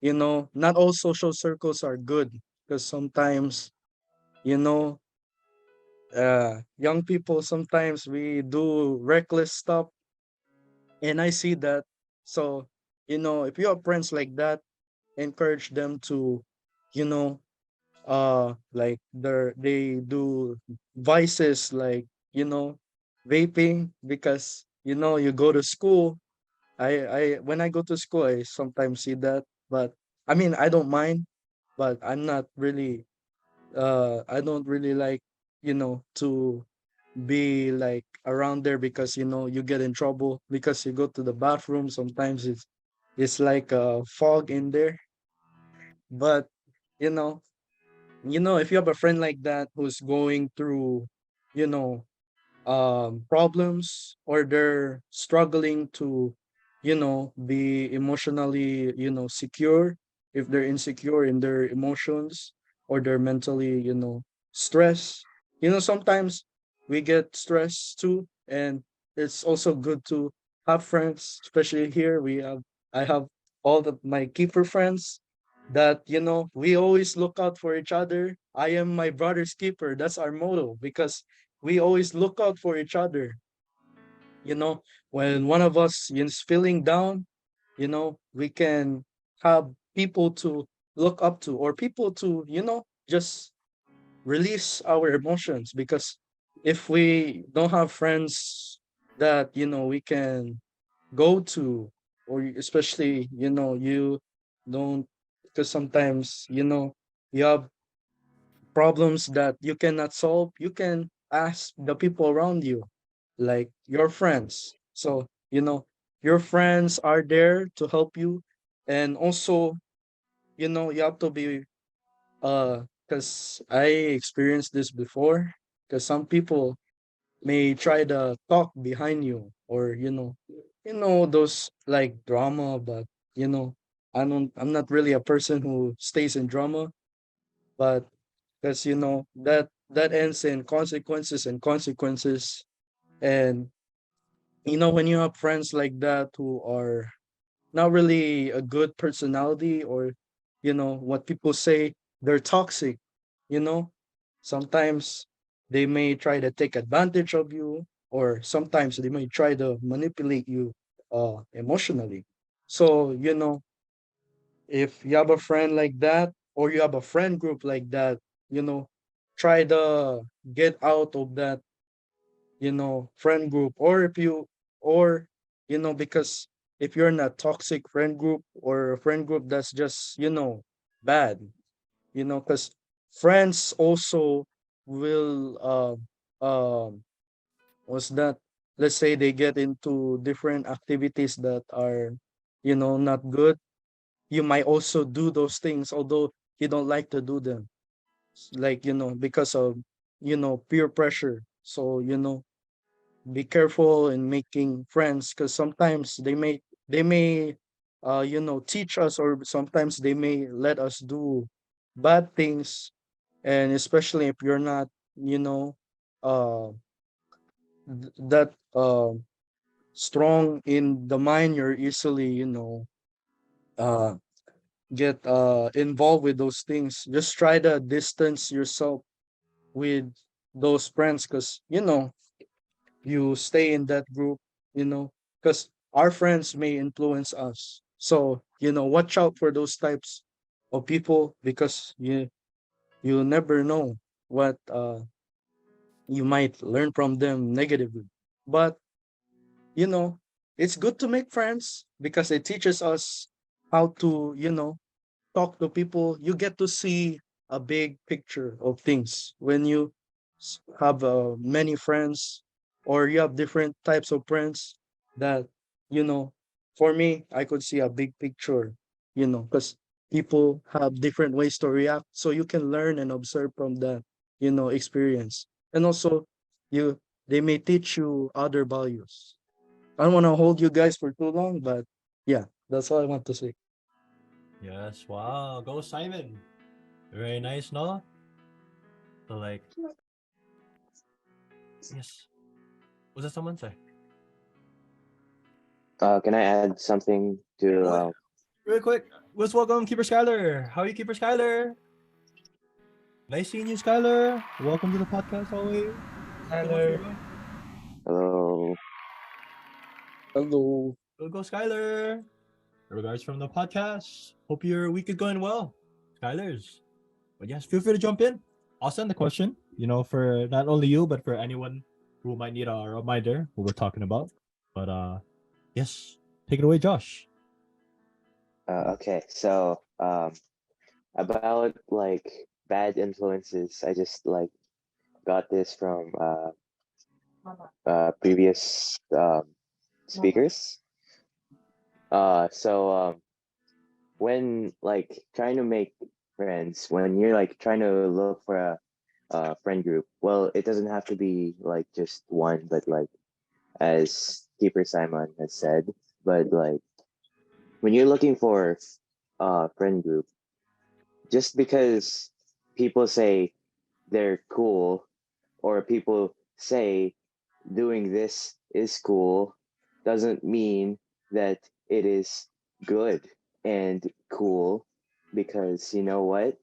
not all social circles are good, because sometimes, you know young people, sometimes we do reckless stuff, and I see that. So if you have friends like that, encourage them to, you know like they do vices, like, vaping, because you go to school. I When I go to school, I sometimes see that. But I mean, I don't mind, but I don't really like, to be like around there, because you get in trouble because you go to the bathroom. Sometimes it's like a fog in there. But you know if you have a friend like that who's going through, you know problems, or they're struggling to, be emotionally, secure, if they're insecure in their emotions, or they're mentally, stressed. Sometimes we get stressed too, and it's also good to have friends. Especially here, I have all my keeper friends that, we always look out for each other. I am my brother's keeper. That's our motto, because we always look out for each other. you know when one of us is feeling down, we can have people to look up to, or people to, just release our emotions. Because if we don't have friends that, we can go to, or especially, you don't, because sometimes, you have problems that you cannot solve, you can ask the people around you, like your friends. So, your friends are there to help you. And also, you have to be, because I experienced this before, because some people may try to talk behind you, or, those like drama. But, you know, I'm not really a person who stays in drama. But because, that ends in consequences and consequences. And when you have friends like that who are not really a good personality, or, what people say, they're toxic. you know Sometimes they may try to take advantage of you, or sometimes they may try to manipulate you emotionally. So, if you have a friend like that, or you have a friend group like that, try to get out of that, friend group. Or if you, or, because if you're in a toxic friend group, or a friend group that's just, bad, because friends also will, was that, let's say they get into different activities that are, not good. You might also do those things, although you don't like to do them. Like, because of, peer pressure. So, be careful in making friends, because sometimes they may teach us, or sometimes they may let us do bad things. And especially if you're not, you know uh that strong in the mind, you're easily, uh get involved with those things. Just try to distance yourself with those friends, because, you stay in that group, because our friends may influence us. So, watch out for those types of people, because you never know what you might learn from them negatively. But, you know, it's good to make friends, because it teaches us how to, talk to people. You get to see a big picture of things when you have many friends, or you have different types of friends that, you know, for me, I could see a big picture, because people have different ways to react. So you can learn and observe from that, experience. And also, you they may teach you other values. I don't want to hold you guys for too long, but yeah, that's all I want to say. Yes, wow. Go Simon. Very nice, no? So like, yes. Was that someone say? Can I add something to What? Real quick, let's welcome Keeper Skyler. How are you, Keeper Skyler? Nice seeing you, Skyler. Welcome to the podcast, always. So much for Tyler. joining. hello? Hello. Go Skyler. Regards from the podcast. Hope your week is going well, Skylers. But yes, feel free to jump in. I'll send the question, for not only you, but for anyone who might need a reminder who we're talking about. But yes, take it away, Josh. Okay, so about like bad influences, I just like got this from previous speakers. So when like trying to make friends, when you're like trying to look for a friend group, well, it doesn't have to be like just one, but like as Keeper Simon has said, but like when you're looking for a friend group, just because people say they're cool or people say doing this is cool doesn't mean that it is good and cool, because you know what,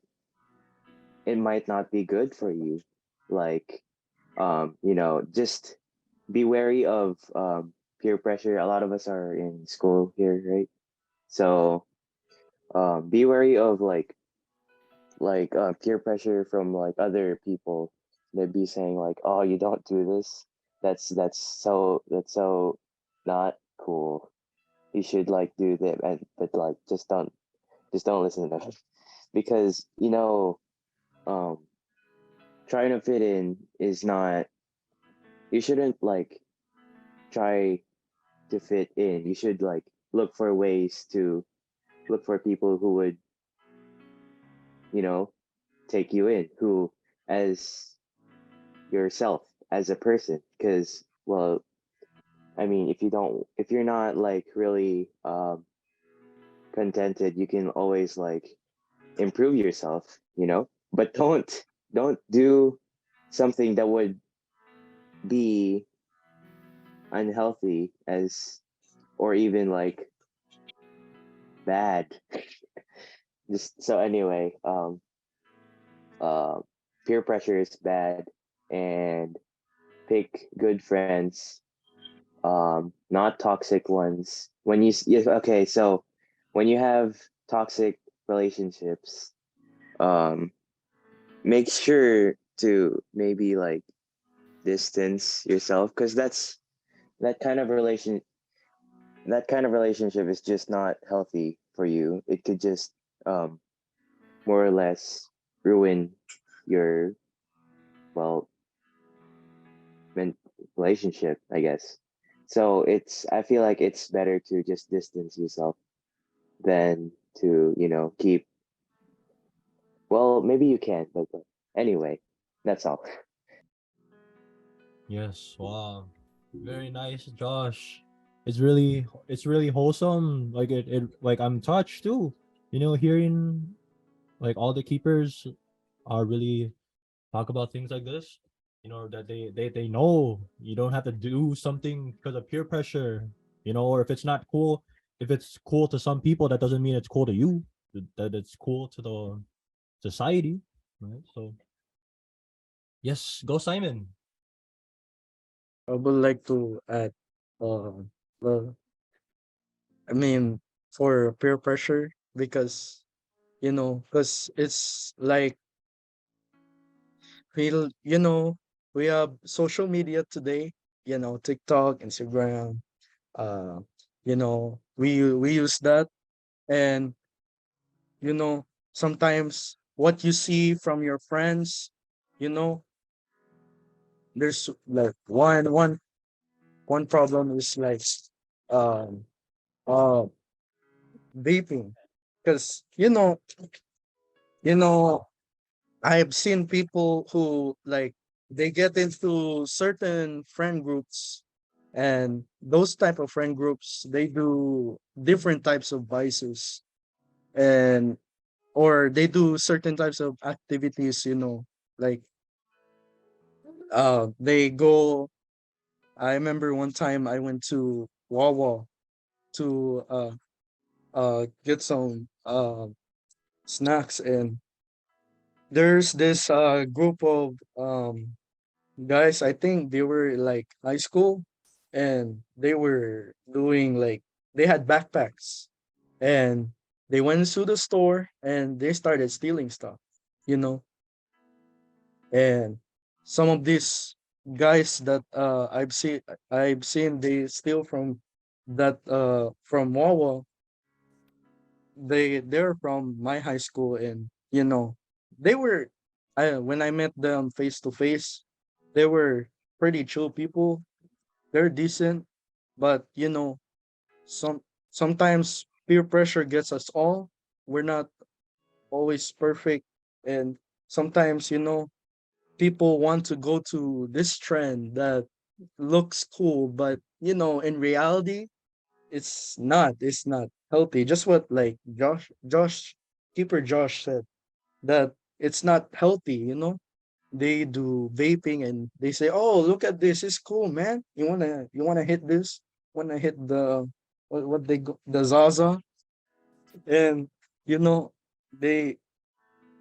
it might not be good for you. Like just be wary of peer pressure. A lot of us are in school here, right? So be wary of peer pressure from like other people. They'd be saying like, "Oh, you don't do this. That's so not cool. You should like do that." And but like just don't listen to them because um trying to fit in is not. You shouldn't like try to fit in. You should like look for ways to look for people who would you know take you in, who as yourself as a person, because well, I mean, if you're not like really contented, you can always like improve yourself, but don't do something that would be unhealthy as or even like bad. Just so anyway, uh peer pressure is bad, and pick good friends, not toxic ones. Yes, okay, so when you have toxic relationships, um, make sure to maybe like distance yourself, because that kind of relation that kind of relationship is just not healthy for you. It could just um more or less ruin your well men- relationship, I guess. So I feel like it's better to just distance yourself than to keep. Well, maybe you can, but anyway, that's all. Yes, wow. Very nice, Josh. It's really wholesome. Like it like I'm touched too. Hearing like all the keepers are really talk about things like this. That they know you don't have to do something because of peer pressure. Or if it's not cool, if it's cool to some people, that doesn't mean it's cool to you. That it's cool to the society, right? So yes, go Simon. I would like to add, uh, well, I mean, for peer pressure, because, because it's like, feel, we have social media today, TikTok, Instagram, uh, we use that, and, sometimes what you see from your friends, you know, there's like one problem is like um uh vaping, because you know I've seen people who like they get into certain friend groups, and those type of friend groups they do different types of vices, and or they do certain types of activities, like they go. I remember one time I went to Wawa to get some snacks, and there's this group of guys. I think they were like high school, and they were doing like they had backpacks, and they went to the store and they started stealing stuff, you know. And some of these guys that I've seen they steal from that from Wawa. They're from my high school, and they were I when I met them face to face, they were pretty chill people. They're decent, but sometimes peer pressure gets us all. We're not always perfect, and sometimes people want to go to this trend that looks cool, but in reality it's not healthy. Just what like Josh keeper Josh said, that it's not healthy. They do vaping and they say, oh, look at this, it's cool, man. You wanna hit this, wanna hit what they go the Zaza. And you know they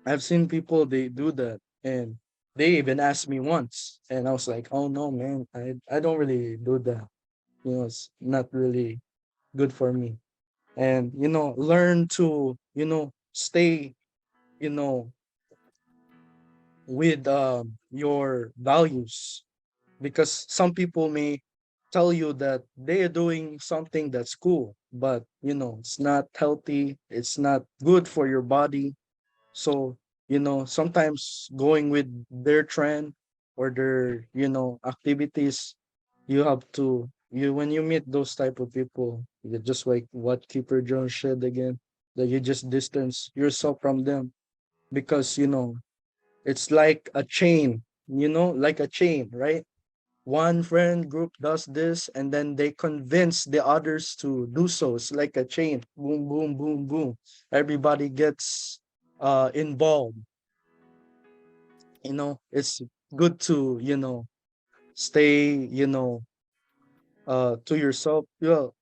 I've seen people they do that, and they even asked me once, and I was like, oh no, man, I don't really do that. It's not really good for me. And learn to stay you know with your values, because some people may tell you that they are doing something that's cool, but it's not healthy, it's not good for your body. So sometimes going with their trend or their activities, you have to you when you meet those type of people, you just like what Keeper Jones said again, that you just distance yourself from them, because it's like a chain, like a chain, right? One friend group does this, and then they convince the others to do so. It's like a chain, boom boom boom boom, everybody gets involved. It's good to stay to yourself. Well,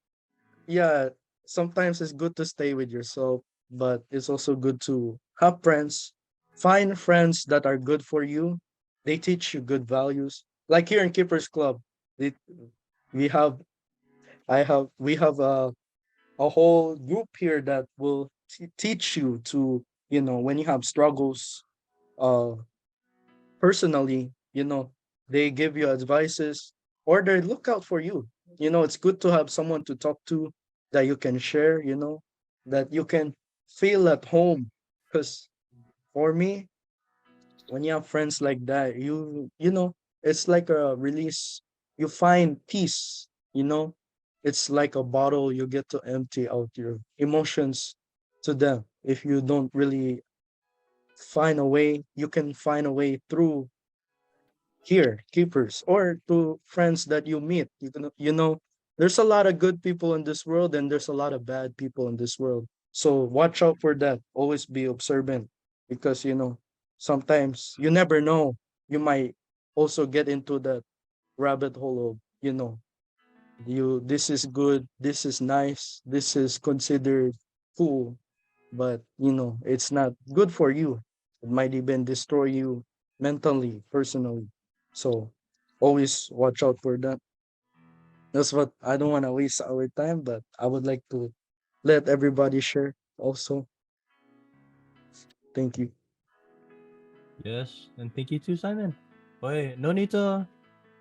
yeah, sometimes it's good to stay with yourself, but it's also good to have friends. Find friends that are good for you. They teach you good values. Like here in Keepers Club, we we have we have a whole group here that will teach you to when you have struggles uh personally, they give you advices, or they look out for you. It's good to have someone to talk to, that you can share, that you can feel at home. Because for me, when you have friends like that, it's like a release. You find peace. It's like a bottle, you get to empty out your emotions to them. If you don't really find a way, you can find a way through here, keepers, or to friends that you meet. There's a lot of good people in this world, and there's a lot of bad people in this world. So watch out for that. Always be observant, because sometimes you never know. You might also get into that rabbit hole of this is good, this is nice, this is considered cool, but it's not good for you. It might even destroy you mentally, personally. So always watch out for that. That's what I don't want to waste our time, but I would like to let everybody share also. Thank you. Yes, and thank you too, Simon. Wait, no need to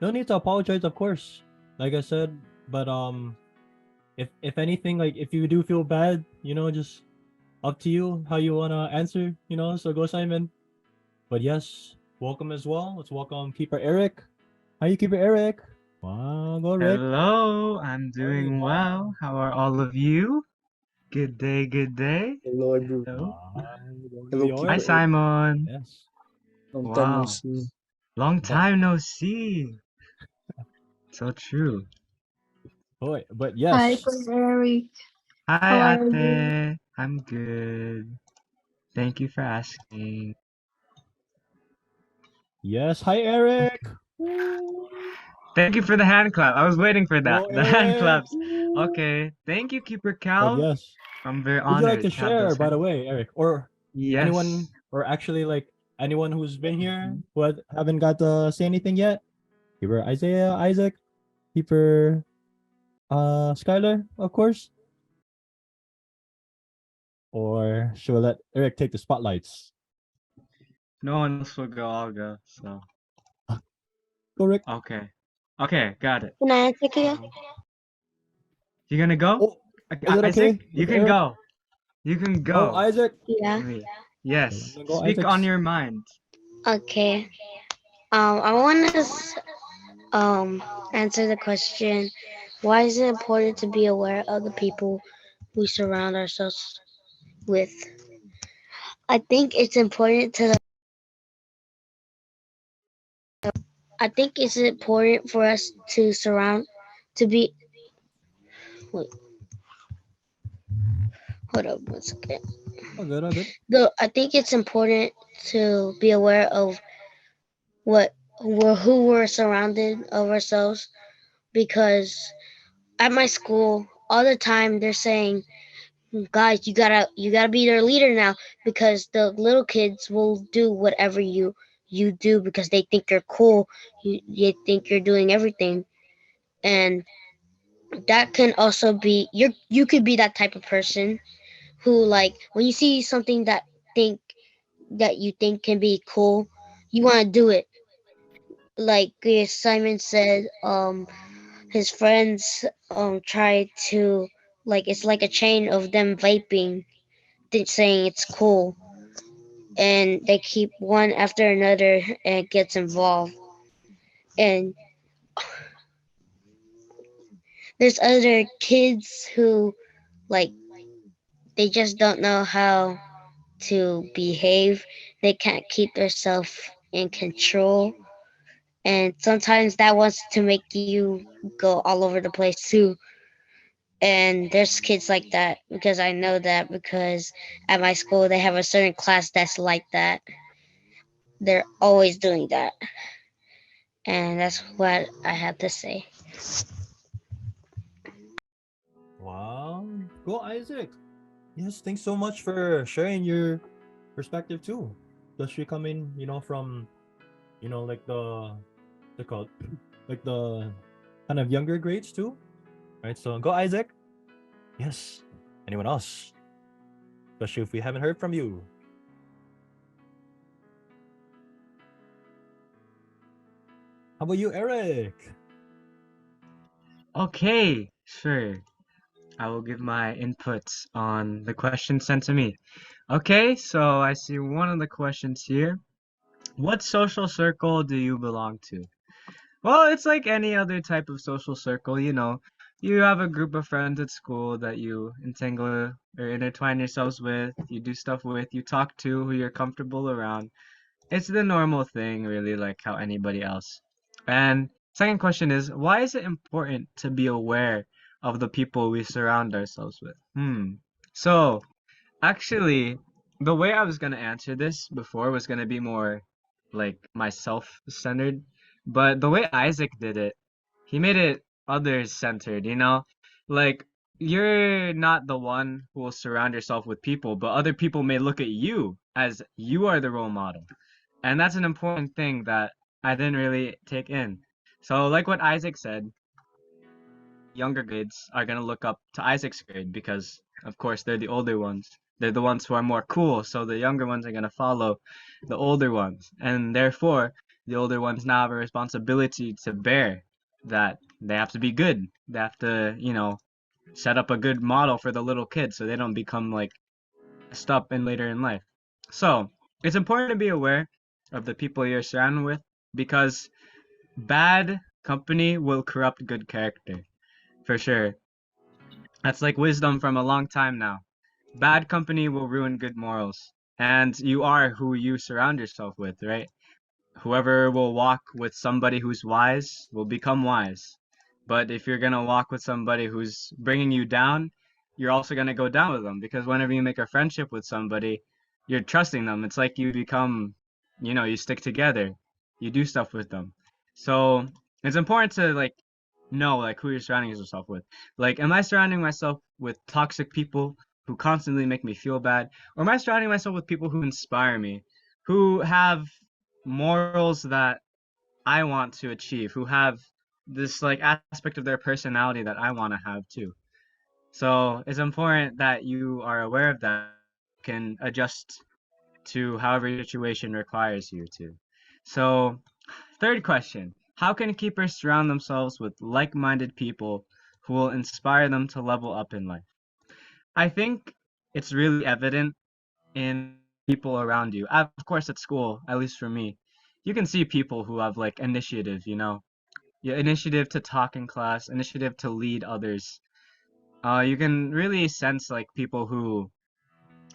apologize, of course. Like I said, but if anything, like if you do feel bad, just up to you how you wanna answer. So go, Simon. But yes, welcome as well. Let's welcome Keeper Eric. How you keep it, Eric? Wow, go Rick. Hello, I'm Hey, doing well. wow. How are all of you? Good day, good day. Hello, everyone. Hello. Hello, Hi, Yours? Keeper Eric. Simon. Yes. Long time no Wow, see. long But time no see. So true. but Hi, yes. Kuya Eric. How Hi, are you? Ate. I'm good. Thank you for asking. Yes. Hi, Eric. Woo. Thank you for the hand clap. I was waiting for that. Go, The hand Eric. claps. Woo. Okay. Thank you, Keeper But Cal. yes. I'm very Would you like to honored to have share, those by hand. the way, Eric, or anyone, Yes. or actually like anyone who's been here who haven't got to say anything yet? Keeper Isaiah, Isaac, Keeper Skylar, of course. Or should we let Eric take the spotlights? No one else will go. I'll go. So, Go, Rick. okay. Okay, got it. Can I answer, Kuya? Um, You gonna go? Oh, is it Isaac, okay you with can Eric? go. You can Go, go. Isaac. Yeah. Me. So let Yes. me go, Speak on Isaac's. your mind. Okay. I want to answer the question. Why is it important to be aware of the people we surround ourselves with? I think it's important to. I think it's important for us to surround to be. Wait, hold up one second. All good, all good. Though I think it's important to be aware of what who we're surrounded of ourselves because at my school all the time they're saying, guys, you gotta be their leader now because the little kids will do whatever you do because they think you're cool. You think you're doing everything, and that can also be you could be that type of person who, like, when you see something think that you think can be cool, you want to do it. Like Simon said, his friends try to, like, it's like a chain of them vaping, saying it's cool, and they keep one after another and it gets involved. And there's other kids who, like, they just don't know how to behave. They can't keep themselves in control. And sometimes that wants to make you go all over the place too. And there's kids like that because I know that because at my school they have a certain class that's like that. They're always doing that. And that's what I have to say. Wow. Go, Isaac. Yes, thanks so much for sharing your perspective too. Especially coming, from, like the called like the kind of younger grades too. Right? So go, Isaac. Yes. Anyone else? Especially if we haven't heard from you. How about you, Eric? Okay, sure. I will give my inputs on the question sent to me. Okay, so I see one of the questions here. What social circle do you belong to? Well, it's like any other type of social circle, you know. You have a group of friends at school that you entangle or intertwine yourselves with, you do stuff with, you talk to, who you're comfortable around. It's the normal thing, really, like how anybody else. And second question is, why is it important to be aware of the people we surround ourselves with? So, actually, the way I was gonna answer this before was gonna be more like myself centered, but the way Isaac did it, he made it others centered, you know? Like, you're not the one who will surround yourself with people, but other people may look at you as you are the role model. And that's an important thing that I didn't really take in. So, like what Isaac said, younger grades are going to look up to Isaac's grade because, of course, they're the older ones. They're the ones who are more cool, so the younger ones are going to follow the older ones. And therefore, the older ones now have a responsibility to bear that they have to be good. They have to, set up a good model for the little kids so they don't become like messed up in later in life. So, it's important to be aware of the people you're surrounded with because bad company will corrupt good character, for sure. That's like wisdom from a long time now. Bad company will ruin good morals. And you are who you surround yourself with, right? Whoever will walk with somebody who's wise will become wise. But if you're going to walk with somebody who's bringing you down, you're also going to go down with them because whenever you make a friendship with somebody, you're trusting them. It's like you become, you stick together. You do stuff with them. So, it's important to like know like who you're surrounding yourself with. Like, am I surrounding myself with toxic people who constantly make me feel bad? Or am I surrounding myself with people who inspire me, who have morals that I want to achieve, who have this like aspect of their personality that I want to have too. So it's important that you are aware of that, can adjust to however your situation requires you to. So, third question: how can keepers surround themselves with like-minded people who will inspire them to level up in life? I think it's really evident in people around you. Of course, at school, at least for me, you can see people who have like initiative, yeah, initiative to talk in class, initiative to lead others. You can really sense like people who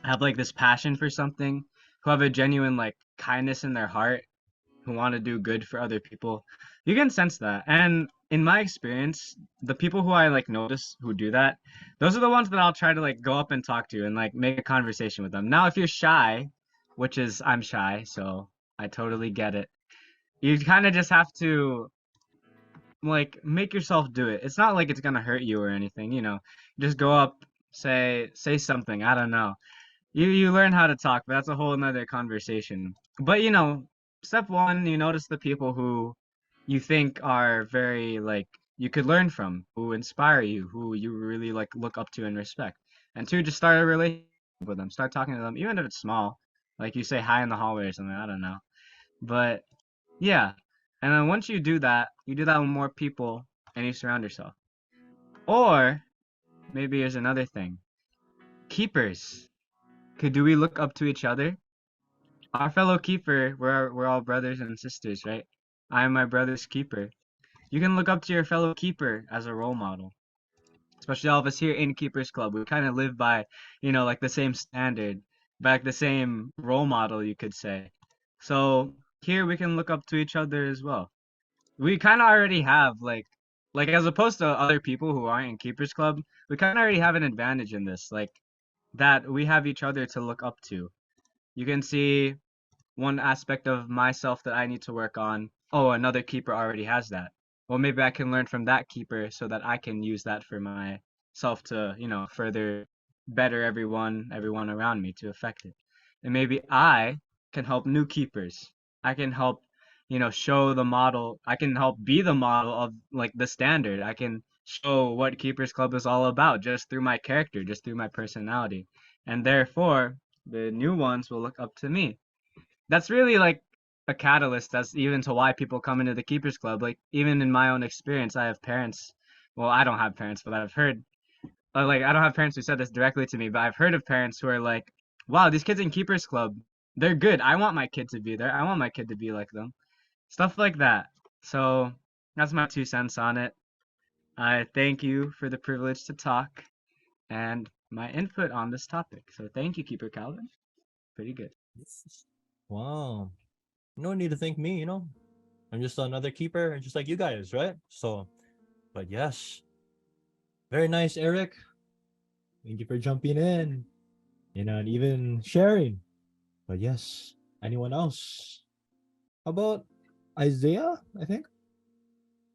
have like this passion for something, who have a genuine like kindness in their heart, who want to do good for other people. You can sense that. And in my experience, the people who I like notice who do that, those are the ones that I'll try to like go up and talk to and like make a conversation with them. Now, if you're shy, which is I'm shy, so I totally get it. You kind of just have to like make yourself do it. It's not like it's gonna hurt you or anything. Just go up, say something. I don't know. You learn how to talk, but that's a whole another conversation. But step one, you notice the people who you think are very like you could learn from, who inspire you, who you really like look up to and respect. And two, just start a relationship with them. Start talking to them, even if it's small. Like you say hi in the hallway or something. I don't know. But yeah. And then once you do that with more people and you surround yourself. Or maybe there's another thing. Keepers. Do we look up to each other? Our fellow keeper, we're all brothers and sisters, right? I am my brother's keeper. You can look up to your fellow keeper as a role model. Especially all of us here in Keepers Club. We kind of live by, like the same standard, like the same role model, you could say. So here we can look up to each other as well. We kind of already have like as opposed to other people who aren't in Keepers Club, we kind of already have an advantage in this, like that we have each other to look up to. You can see one aspect of myself that I need to work on. Oh, another keeper already has that. Well, maybe I can learn from that keeper so that I can use that for myself to, further better everyone around me to affect it. And maybe I can help new keepers. I can help, show the model. I can help be the model of like the standard. I can show what Keepers Club is all about just through my character, just through my personality. And therefore, the new ones will look up to me. That's really like a catalyst that's even to why people come into the Keepers Club. Like even in my own experience, I have parents. Well, I don't have parents, but I've heard like I don't have parents who said this directly to me, but I've heard of parents who are like, "Wow, these kids in Keepers Club, they're good. I want my kid to be there. I want my kid to be like them." Stuff like that. So that's my 2 cents on it. I thank you for the privilege to talk and my input on this topic. So thank you, Keeper Calvin. Pretty good. Wow. No need to thank me, I'm just another keeper, just like you guys, right? So, but yes, very nice, Eric. Thank you for jumping in, and even sharing. But yes, anyone else? How about Isaiah? I think,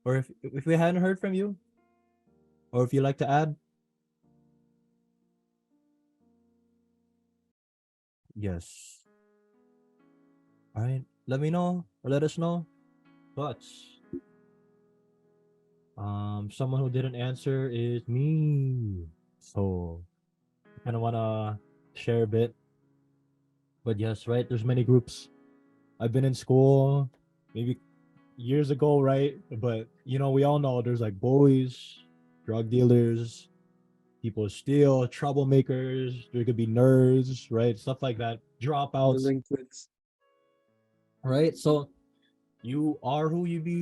or if we hadn't heard from you, or if you like to add, yes. All right, let me know or let us know. But someone who didn't answer is me. So I kind of wanna share a bit. But yes, right. There's many groups. I've been in school, maybe years ago, right? But we all know there's like bullies, drug dealers, people steal, troublemakers. There could be nerds, right? Stuff like that. Dropouts, Delinquents. right? So You are who you be.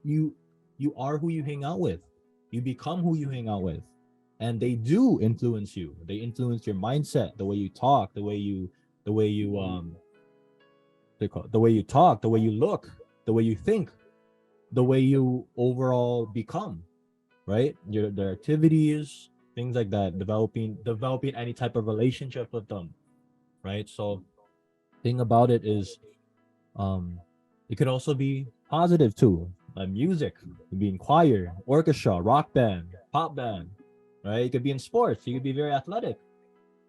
You you are who you hang out with. You become who you hang out with, and they do influence you. They influence your mindset, the way you talk, the way you the way you talk, the way you look, the way you think, the way you overall become, right? Your their activities, things like that, developing any type of relationship with them, right? So thing about it is um it could also be positive too. Like music, it could be in choir, orchestra, rock band, pop band, right? You could be in sports, you could be very athletic.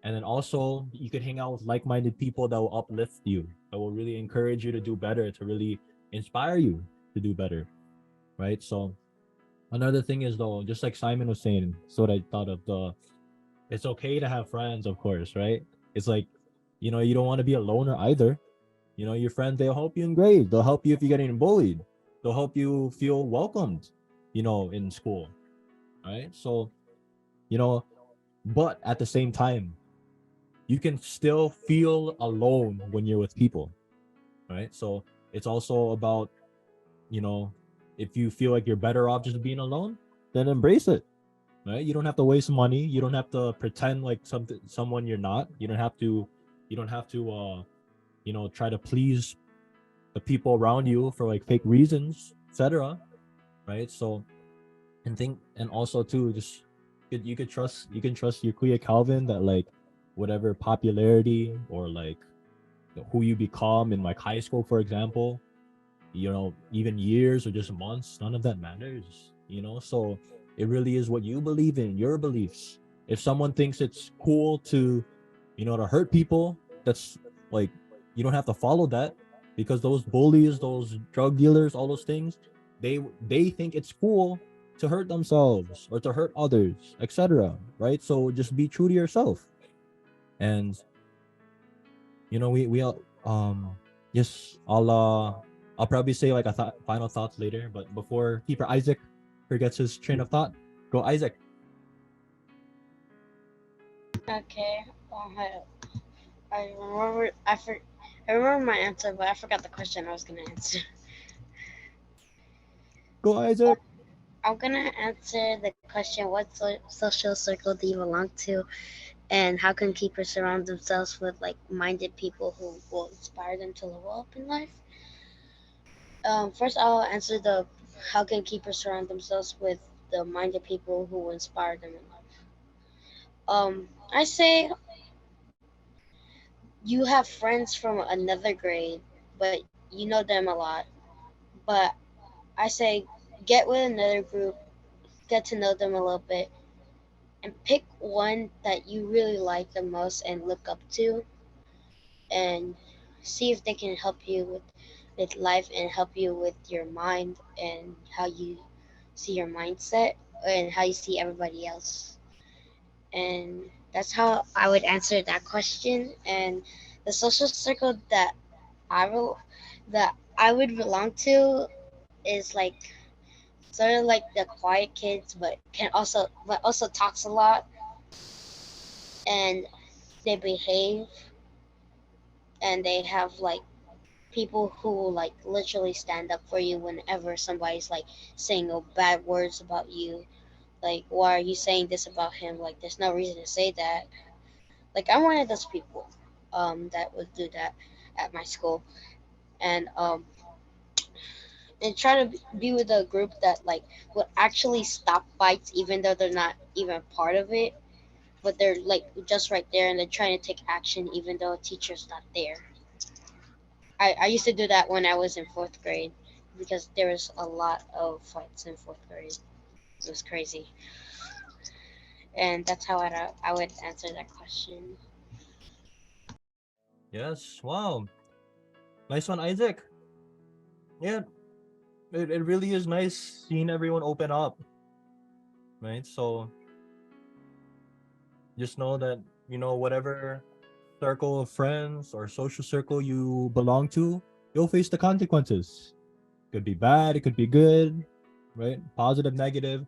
And then also you could hang out with like-minded people that will uplift you, that will really encourage you to do better, to really inspire you to do better, right? So another thing is though, just like Simon was saying, so what I thought of the it's okay to have friends, of course, right? It's like, you don't want to be a loner either. Your friends, they'll help you in grades, they'll help you if you're getting bullied, they'll help you feel welcomed, in school, right? So, you know, but at the same time, you can still feel alone when you're with people, right? So it's also about, you know, if you feel like you're better off just being alone, then embrace it, right? You don't have to waste money. You don't have to pretend like someone you're not. You don't have to try to please the people around you for like fake reasons, etc. Right? So and also too, just you can trust your Kuya Calvin that like whatever popularity or like who you become in like high school, for example, even years or just months, none of that matters, so it really is what you believe in, your beliefs. If someone thinks it's cool to hurt people, that's like, you don't have to follow that, because those bullies, those drug dealers, all those things, they think it's cool to hurt themselves or to hurt others, etc. Right? So just be true to yourself. And we all yes, I'll probably say like a final thoughts later, but before keeper Isaac forgets his train of thought, go Isaac. Okay. I remember. I remember my answer, but I forgot the question I was gonna answer. Go Isaac. I'm gonna answer the question: what social circle do you belong to, and how can keepers surround themselves with like-minded people who will inspire them to level up in life? First, I'll answer the how can keepers surround themselves with the minded people who will inspire them in life. I say you have friends from another grade, but you know them a lot. But I say get with another group, get to know them a little bit, and pick one that you really like the most and look up to, and see if they can help you with life and help you with your mind and how you see your mindset and how you see everybody else. And that's how I would answer that question. And the social circle I will that I would belong to is like sort of like the quiet kids, but also talks a lot, and they behave, and they have like people who like literally stand up for you whenever somebody's like saying bad words about you. Like, why are you saying this about him? Like, there's no reason to say that. Like, I'm one of those people that would do that at my school, and try to be with a group that like would actually stop fights even though they're not even part of it, but they're like just right there and they're trying to take action even though a teacher's not there. I used to do that when I was in fourth grade because there was a lot of fights in fourth grade. It was crazy, and that's how I would answer that question. Yes, wow, nice one, Isaac. Yeah, it really is nice seeing everyone open up, right? So just know that whatever circle of friends or social circle you belong to, you'll face the consequences. Could be bad, it could be good, right? Positive, negative.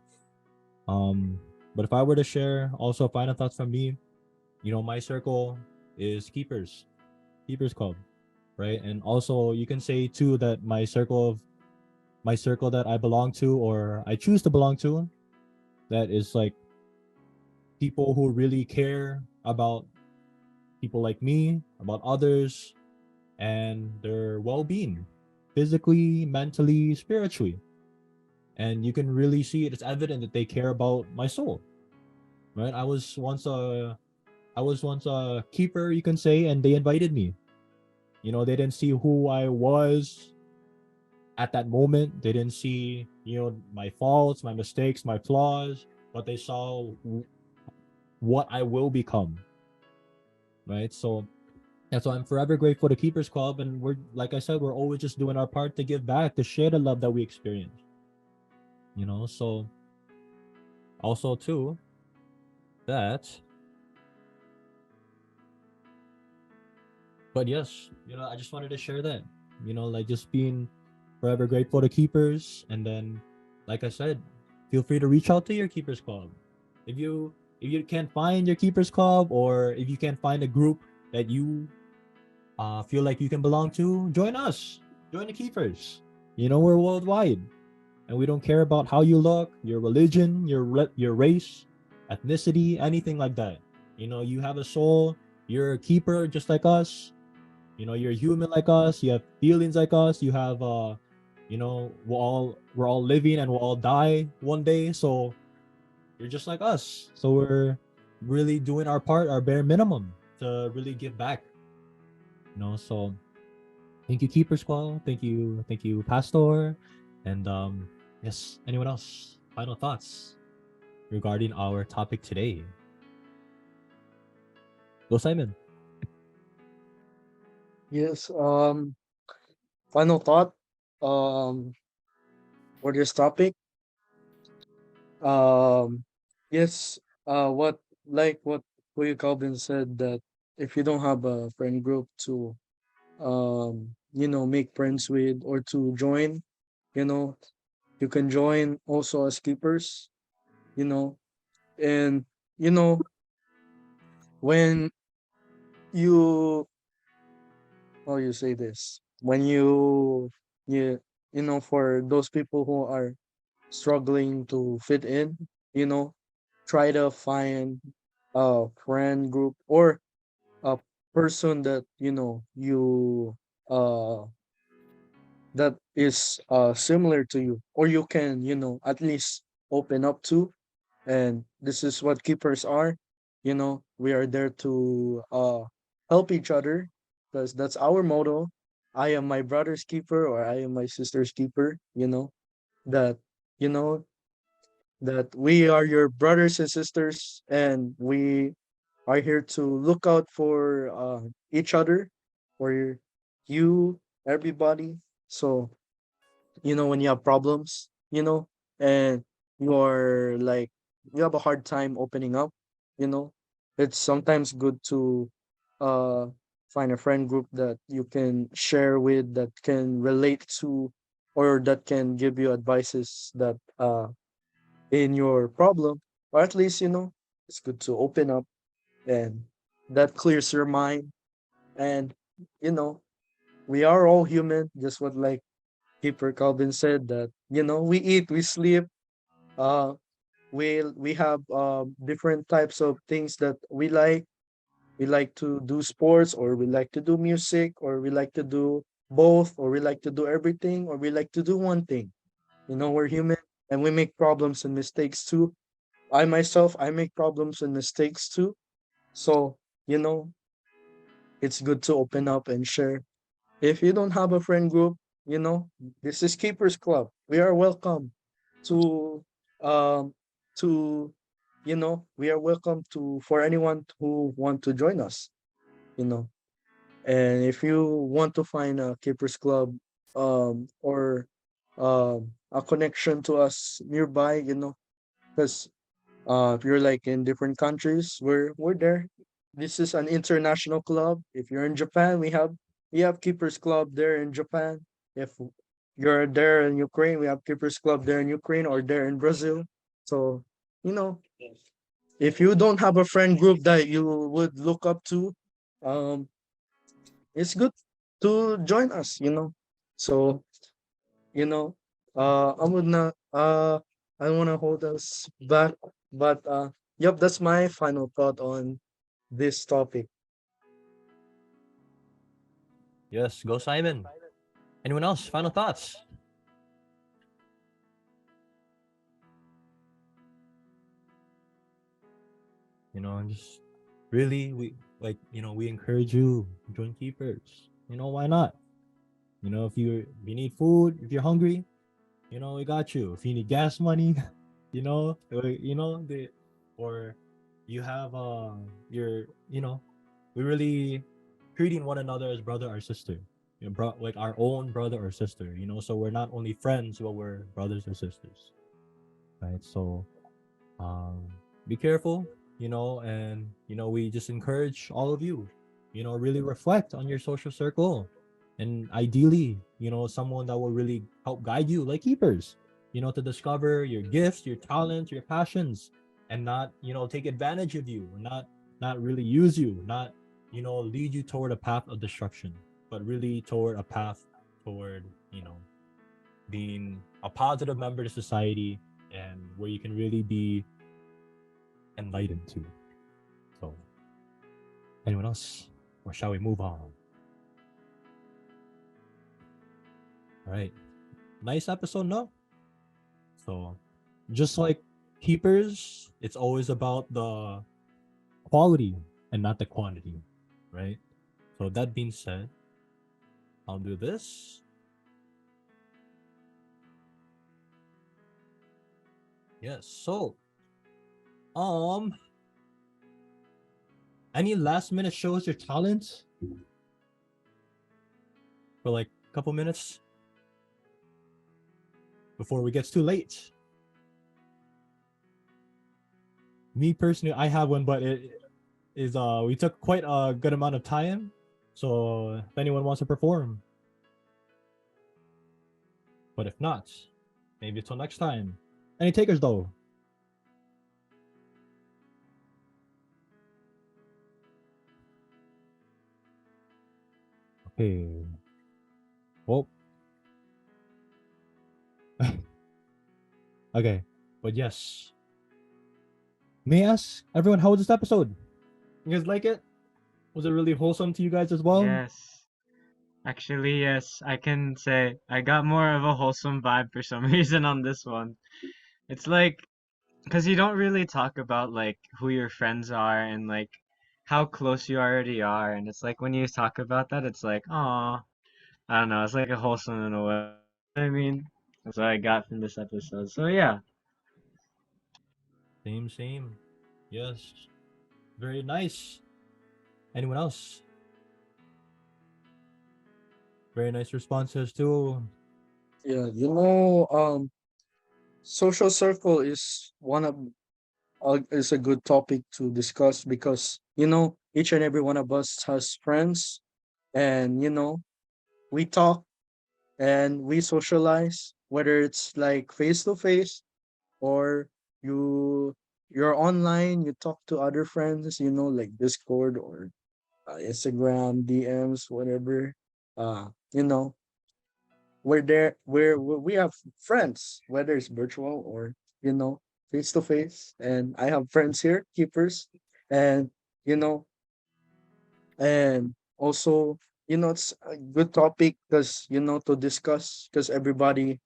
um but if I were to share also final thoughts from me, my circle is keepers club. right? And also you can say too that my circle that I belong to or I choose to belong to, that is like people who really care about people like me, about others, and their well-being, physically, mentally, spiritually. And you can really see it. It's evident that they care about my soul, right? I was once a keeper, you can say, and they invited me. You know, they didn't see who I was at that moment. They didn't see, you know, my faults, my mistakes, my flaws, but they saw what I will become, right? So that's why I'm forever grateful to Keepers Club, and we're like I said, we're always just doing our part to give back, to share the love that we experience. You know, so also too that, but yes, you know, I just wanted to share that. You know, like just being forever grateful to Keepers, and then, like I said, feel free to reach out to your Keepers Club. If you if you can't find your Keepers Club, or if you can't find a group that you feel like you can belong to, join us. Join the Keepers. You know, we're worldwide, and we don't care about how you look, your religion, your race, ethnicity, anything like that. You know, you have a soul. You're a keeper just like us. You know, you're human like us. You have feelings like us. You have you know, we're all living and we'll all die one day. So you're just like us. So we're really doing our part, our bare minimum to really give back. You know, so thank you, Keeper Squall. Thank you, Pastor. And yes, anyone else? Final thoughts regarding our topic today. Go, Simon. Yes. Final thought. Um, for this topic. Um, yes. What like what Kuya Calvin said, that if you don't have a friend group to make friends with or to join, you know, you can join also as keepers. You know, and you know when you how you say this, when you for those people who are struggling to fit in, you know, try to find a friend group or a person that uh that is similar to you, or you can at least open up to. And this is what keepers are. We are there to help each other, because that's our motto. I am my brother's keeper, or I am my sister's keeper. That you know that we are your brothers and sisters, and we are here to look out for each other, for you, everybody. So when you have problems, and you're like you have a hard time opening up, you know, it's sometimes good to uh find a friend group that you can share with, that can relate to, or that can give you advices that in your problem, or at least it's good to open up, and that clears your mind. And you know we are all human, just what like Keeper Calvin said, that we eat, we sleep, uh we have different types of things that we like to do sports, or we like to do music, or we like to do both, or we like to do everything, or we like to do one thing. We're human, and we make problems and mistakes too. I myself, I make problems and mistakes too. So you know it's good to open up and share. If you don't have a friend group, this is Keepers Club. We are welcome to um to we are welcome to for anyone who want to join us, you know. And if you want to find a Keepers Club, or a connection to us nearby, because if you're like in different countries, we're there. This is an international club. If you're in Japan, we have Keepers Club there in Japan. If you're there in Ukraine, we have Keepers Club there in Ukraine, or there in Brazil. So, you know, if you don't have a friend group that you would look up to, um, it's good. to join us, So, you know, I would not I wanna hold us back, but yep, that's my final thought on this topic. Yes, go Simon. Anyone else? Final thoughts? Just really, we encourage you join keepers. Why not? If you need food, if you're hungry, we got you. If you need gas money, the or you have your we really treating one another as brother or sister. Like our own brother or sister. So we're not only friends, but we're brothers or sisters, right? So um, be careful, and we just encourage all of you, really reflect on your social circle, and ideally, someone that will really help guide you, like keepers, to discover your gifts, your talents, your passions, and not, take advantage of you, not really use you, not, lead you toward a path of destruction, but really toward a path toward, being a positive member to society, and where you can really be enlightened to. So, anyone else? Or shall we move on? All right. Nice episode, no? So, just like keepers, it's always about the quality and not the quantity, right? So, that being said, I'll do this. Yes. So, um, any last minute shows your talent for like a couple minutes before we get too late? Me personally, I have one, but it is we took quite a good amount of time. So if anyone wants to perform, but if not, maybe until next time. Any takers though? Okay. Well. Okay. But yes. May I ask everyone, how was this episode? You guys like it? Was it really wholesome to you guys as well? Yes. Actually, yes, I can say I got more of a wholesome vibe for some reason on this one. It's like, because you don't really talk about like who your friends are and like how close you already are. And it's like when you talk about that, it's like, oh, I don't know, it's like a wholesome in a way. I mean, that's what I got from this episode. So yeah. Same. Yes. Very nice. Anyone else? Very nice responses too. Yeah, social circle is one of is a good topic to discuss because each and every one of us has friends, and we talk and we socialize, whether it's like face to face or you you're online, you talk to other friends, like Discord or Instagram DMs, whatever. uh you know we're there, we have friends, whether it's virtual or face to face, and I have friends here, keepers, and you know and also, it's a good topic because to discuss, because everybody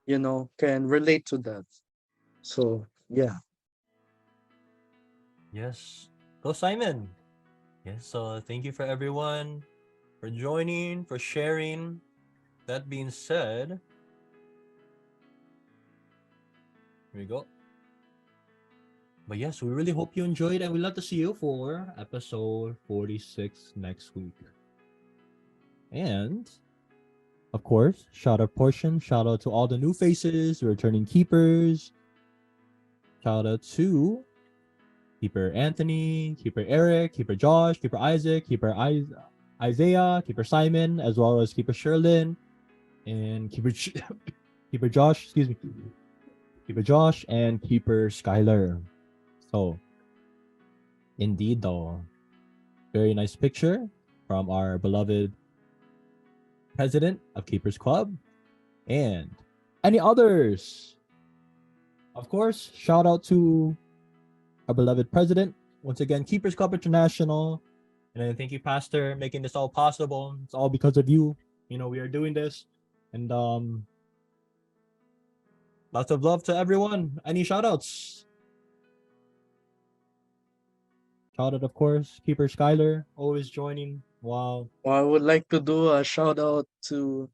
can relate to that. So yeah. Yes. Go Simon. Yes. So thank you for everyone for joining, for sharing. That being said, here we go. But yes, we really hope you enjoyed, and we'd love to see you for episode 46 next week. And of course, shout out portion, shout out to all the new faces, returning keepers. Shout out to Keeper Anthony, Keeper Eric, Keeper Josh, Keeper Isaac, Keeper Isaiah, Keeper Simon, as well as Keeper Sherlyn, and Keeper Josh, excuse me, Keeper Josh, and Keeper Skylar. So, indeed, though, very nice picture from our beloved president of Keepers Club, and any others. Of course, shout out to our beloved president. Once again, Keepers Club International. And then thank you, Pastor, making this all possible. It's all because of you. We are doing this. And lots of love to everyone. Any shout outs? Shout out, of course, Keeper Skyler, always joining. Wow. Well, I would like to do a shout out to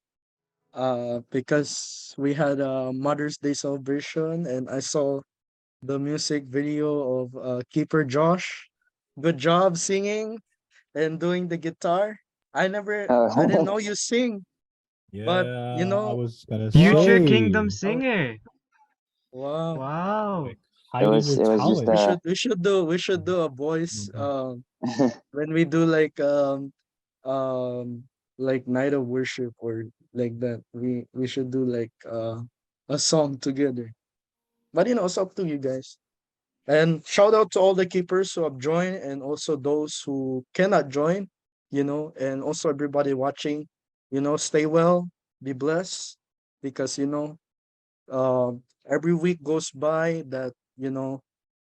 because we had a Mother's Day celebration and I saw the music video of Keeper Josh. Good job singing and doing the guitar. I didn't know you sing, but Yeah, I was gonna wow, Future say, Kingdom I w- singer. wow. Wow. like hiding your it was just talent. We should do a voice Mhm. when we do like night of worship or like that. We should do like a song together. But it's up to you guys. And shout out to all the keepers who have joined and also those who cannot join, and also everybody watching, stay well, be blessed because uh, every week goes by that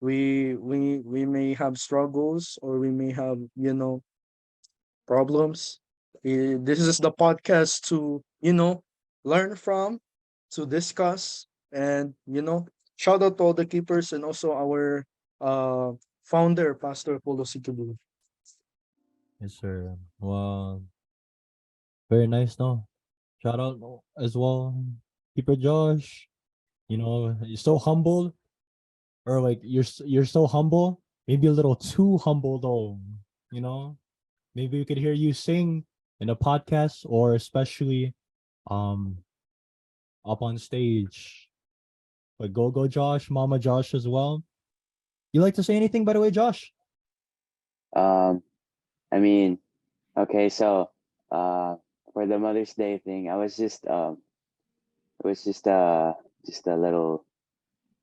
we may have struggles or we may have problems. This is the podcast to learn from, to discuss, and shout out to all the keepers and also our uh founder, Pastor Polo Sikulu. Yes, sir. Well, very nice, no? Shout out as well, Keeper Josh. You're so humble, or like you're so humble, maybe a little too humble though. You know, maybe we could hear you sing in a podcast, or especially um up on stage. But go Josh, Mama Josh as well. You like to say anything, by the way, Josh? um, I mean, okay, so uh, for the Mother's Day thing, I was it was just a little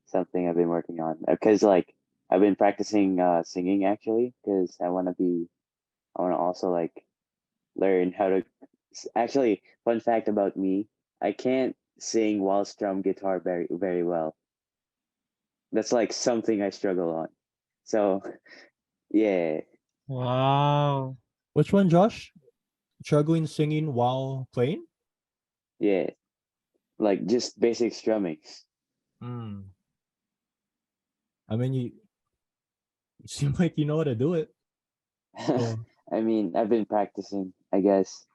something I've been working on because like I've been practicing singing actually because I want to also like learn how to actually fun fact about me, I can't sing while strum guitar very well. That's like something I struggle on. So yeah, Wow. Which one, Josh? Struggling singing while playing? yeah, like just basic strumming. Hmm. I mean, you seem like you know how to do it. So I mean, I've been practicing, I guess.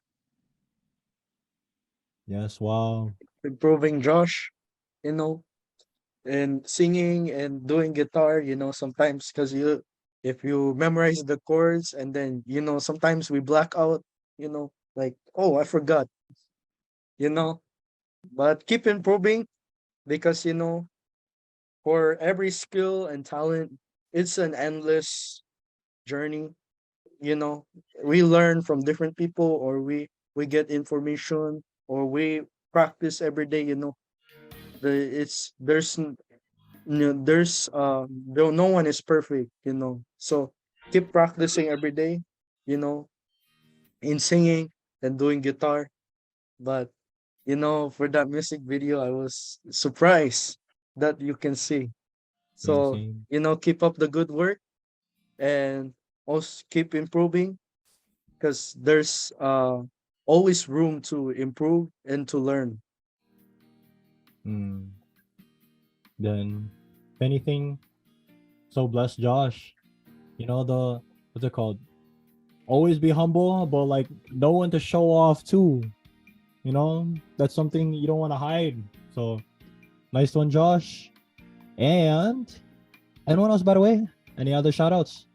yes, wow. Improving Josh, you know, and singing and doing guitar, sometimes because if you memorize the chords and then sometimes we black out, like, oh, I forgot, you know, but keep improving because for every skill and talent, it's an endless journey. You know, we learn from different people, or we get information, or we practice every day. The it's there's no one is perfect. So keep practicing every day. You know, in singing and doing guitar. But for that music video, I was surprised that you can sing. Same, So, same. keep up the good work and also keep improving because there's always room to improve and to learn. Hmm. Then, if anything, so bless Josh. The what's it called? Always be humble, but like no one to show off too. That's something you don't want to hide. So nice one, Josh. And anyone else, by the way? Any other shout outs?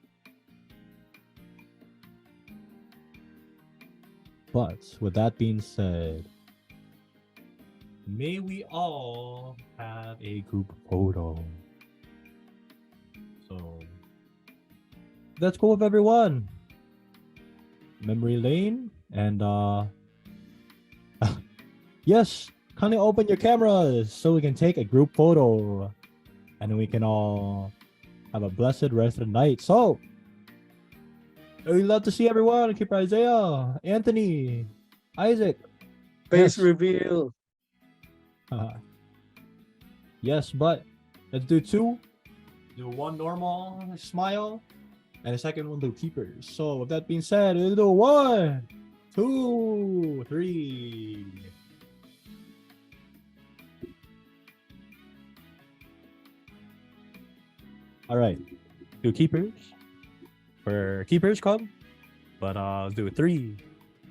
But with that being said, may we all have a group photo. So let's go with everyone. Memory lane and yes, kindly open your cameras so we can take a group photo and then we can all have a blessed rest of the night. So we'd love to see everyone. Keep Isaiah, Anthony, Isaac, Face Yes. reveal. Yes, but let's do two. Do one normal smile, and the second one do keepers. So with that being said, we'll do 1, 2, 3. All right, do keepers for keepers club, but let's do 3,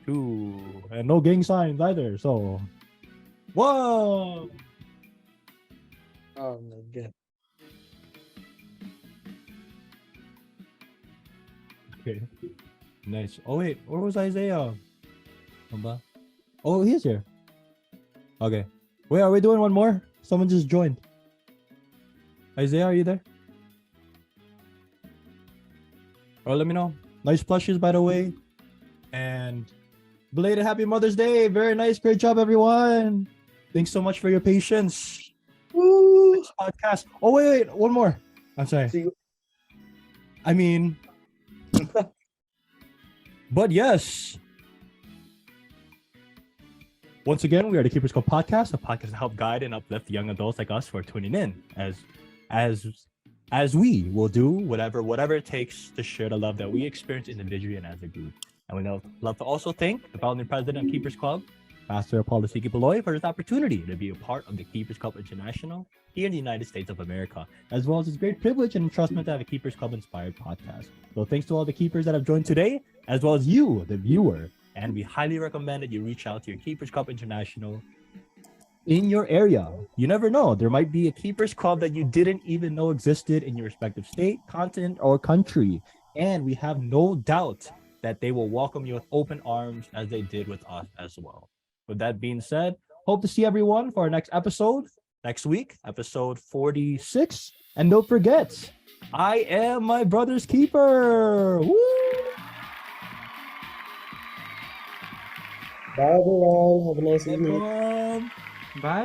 2, and no gang signs either. So 1. Oh my god. Okay, nice. Oh wait, where was Isaiah? Oh, he's here. Okay. Wait, are we doing one more? Someone just joined. Isaiah, are you there? Or let me know. Nice plushes, by the way. And belated Happy Mother's Day. Very nice. Great job, everyone. Thanks so much for your patience. Woo! This podcast. Oh, wait. One more. I'm sorry. See you. I mean, but yes. Once again, we are the Keepers Club Podcast, a podcast to help guide and uplift young adults like us who are tuning in, as we will do whatever it takes to share the love that we experience individually and as a group. And we love to also thank the founding president of Keepers Club, Pastor Paulo C. Beloy, for this opportunity to be a part of the Keepers Club International here in the United States of America, as well as this great privilege and entrustment to have a Keepers Club inspired podcast. So thanks to all the keepers that have joined today, as well as you, the viewer. And we highly recommend that you reach out to your Keepers Club International in your area. You never know. There might be a Keepers Club that you didn't even know existed in your respective state, continent, or country. And we have no doubt that they will welcome you with open arms as they did with us as well. With that being said, hope to see everyone for our next episode next week, episode 46. And don't forget, I am my brother's keeper. Woo! Bye, everyone. Have a nice evening. Everyone. Bye.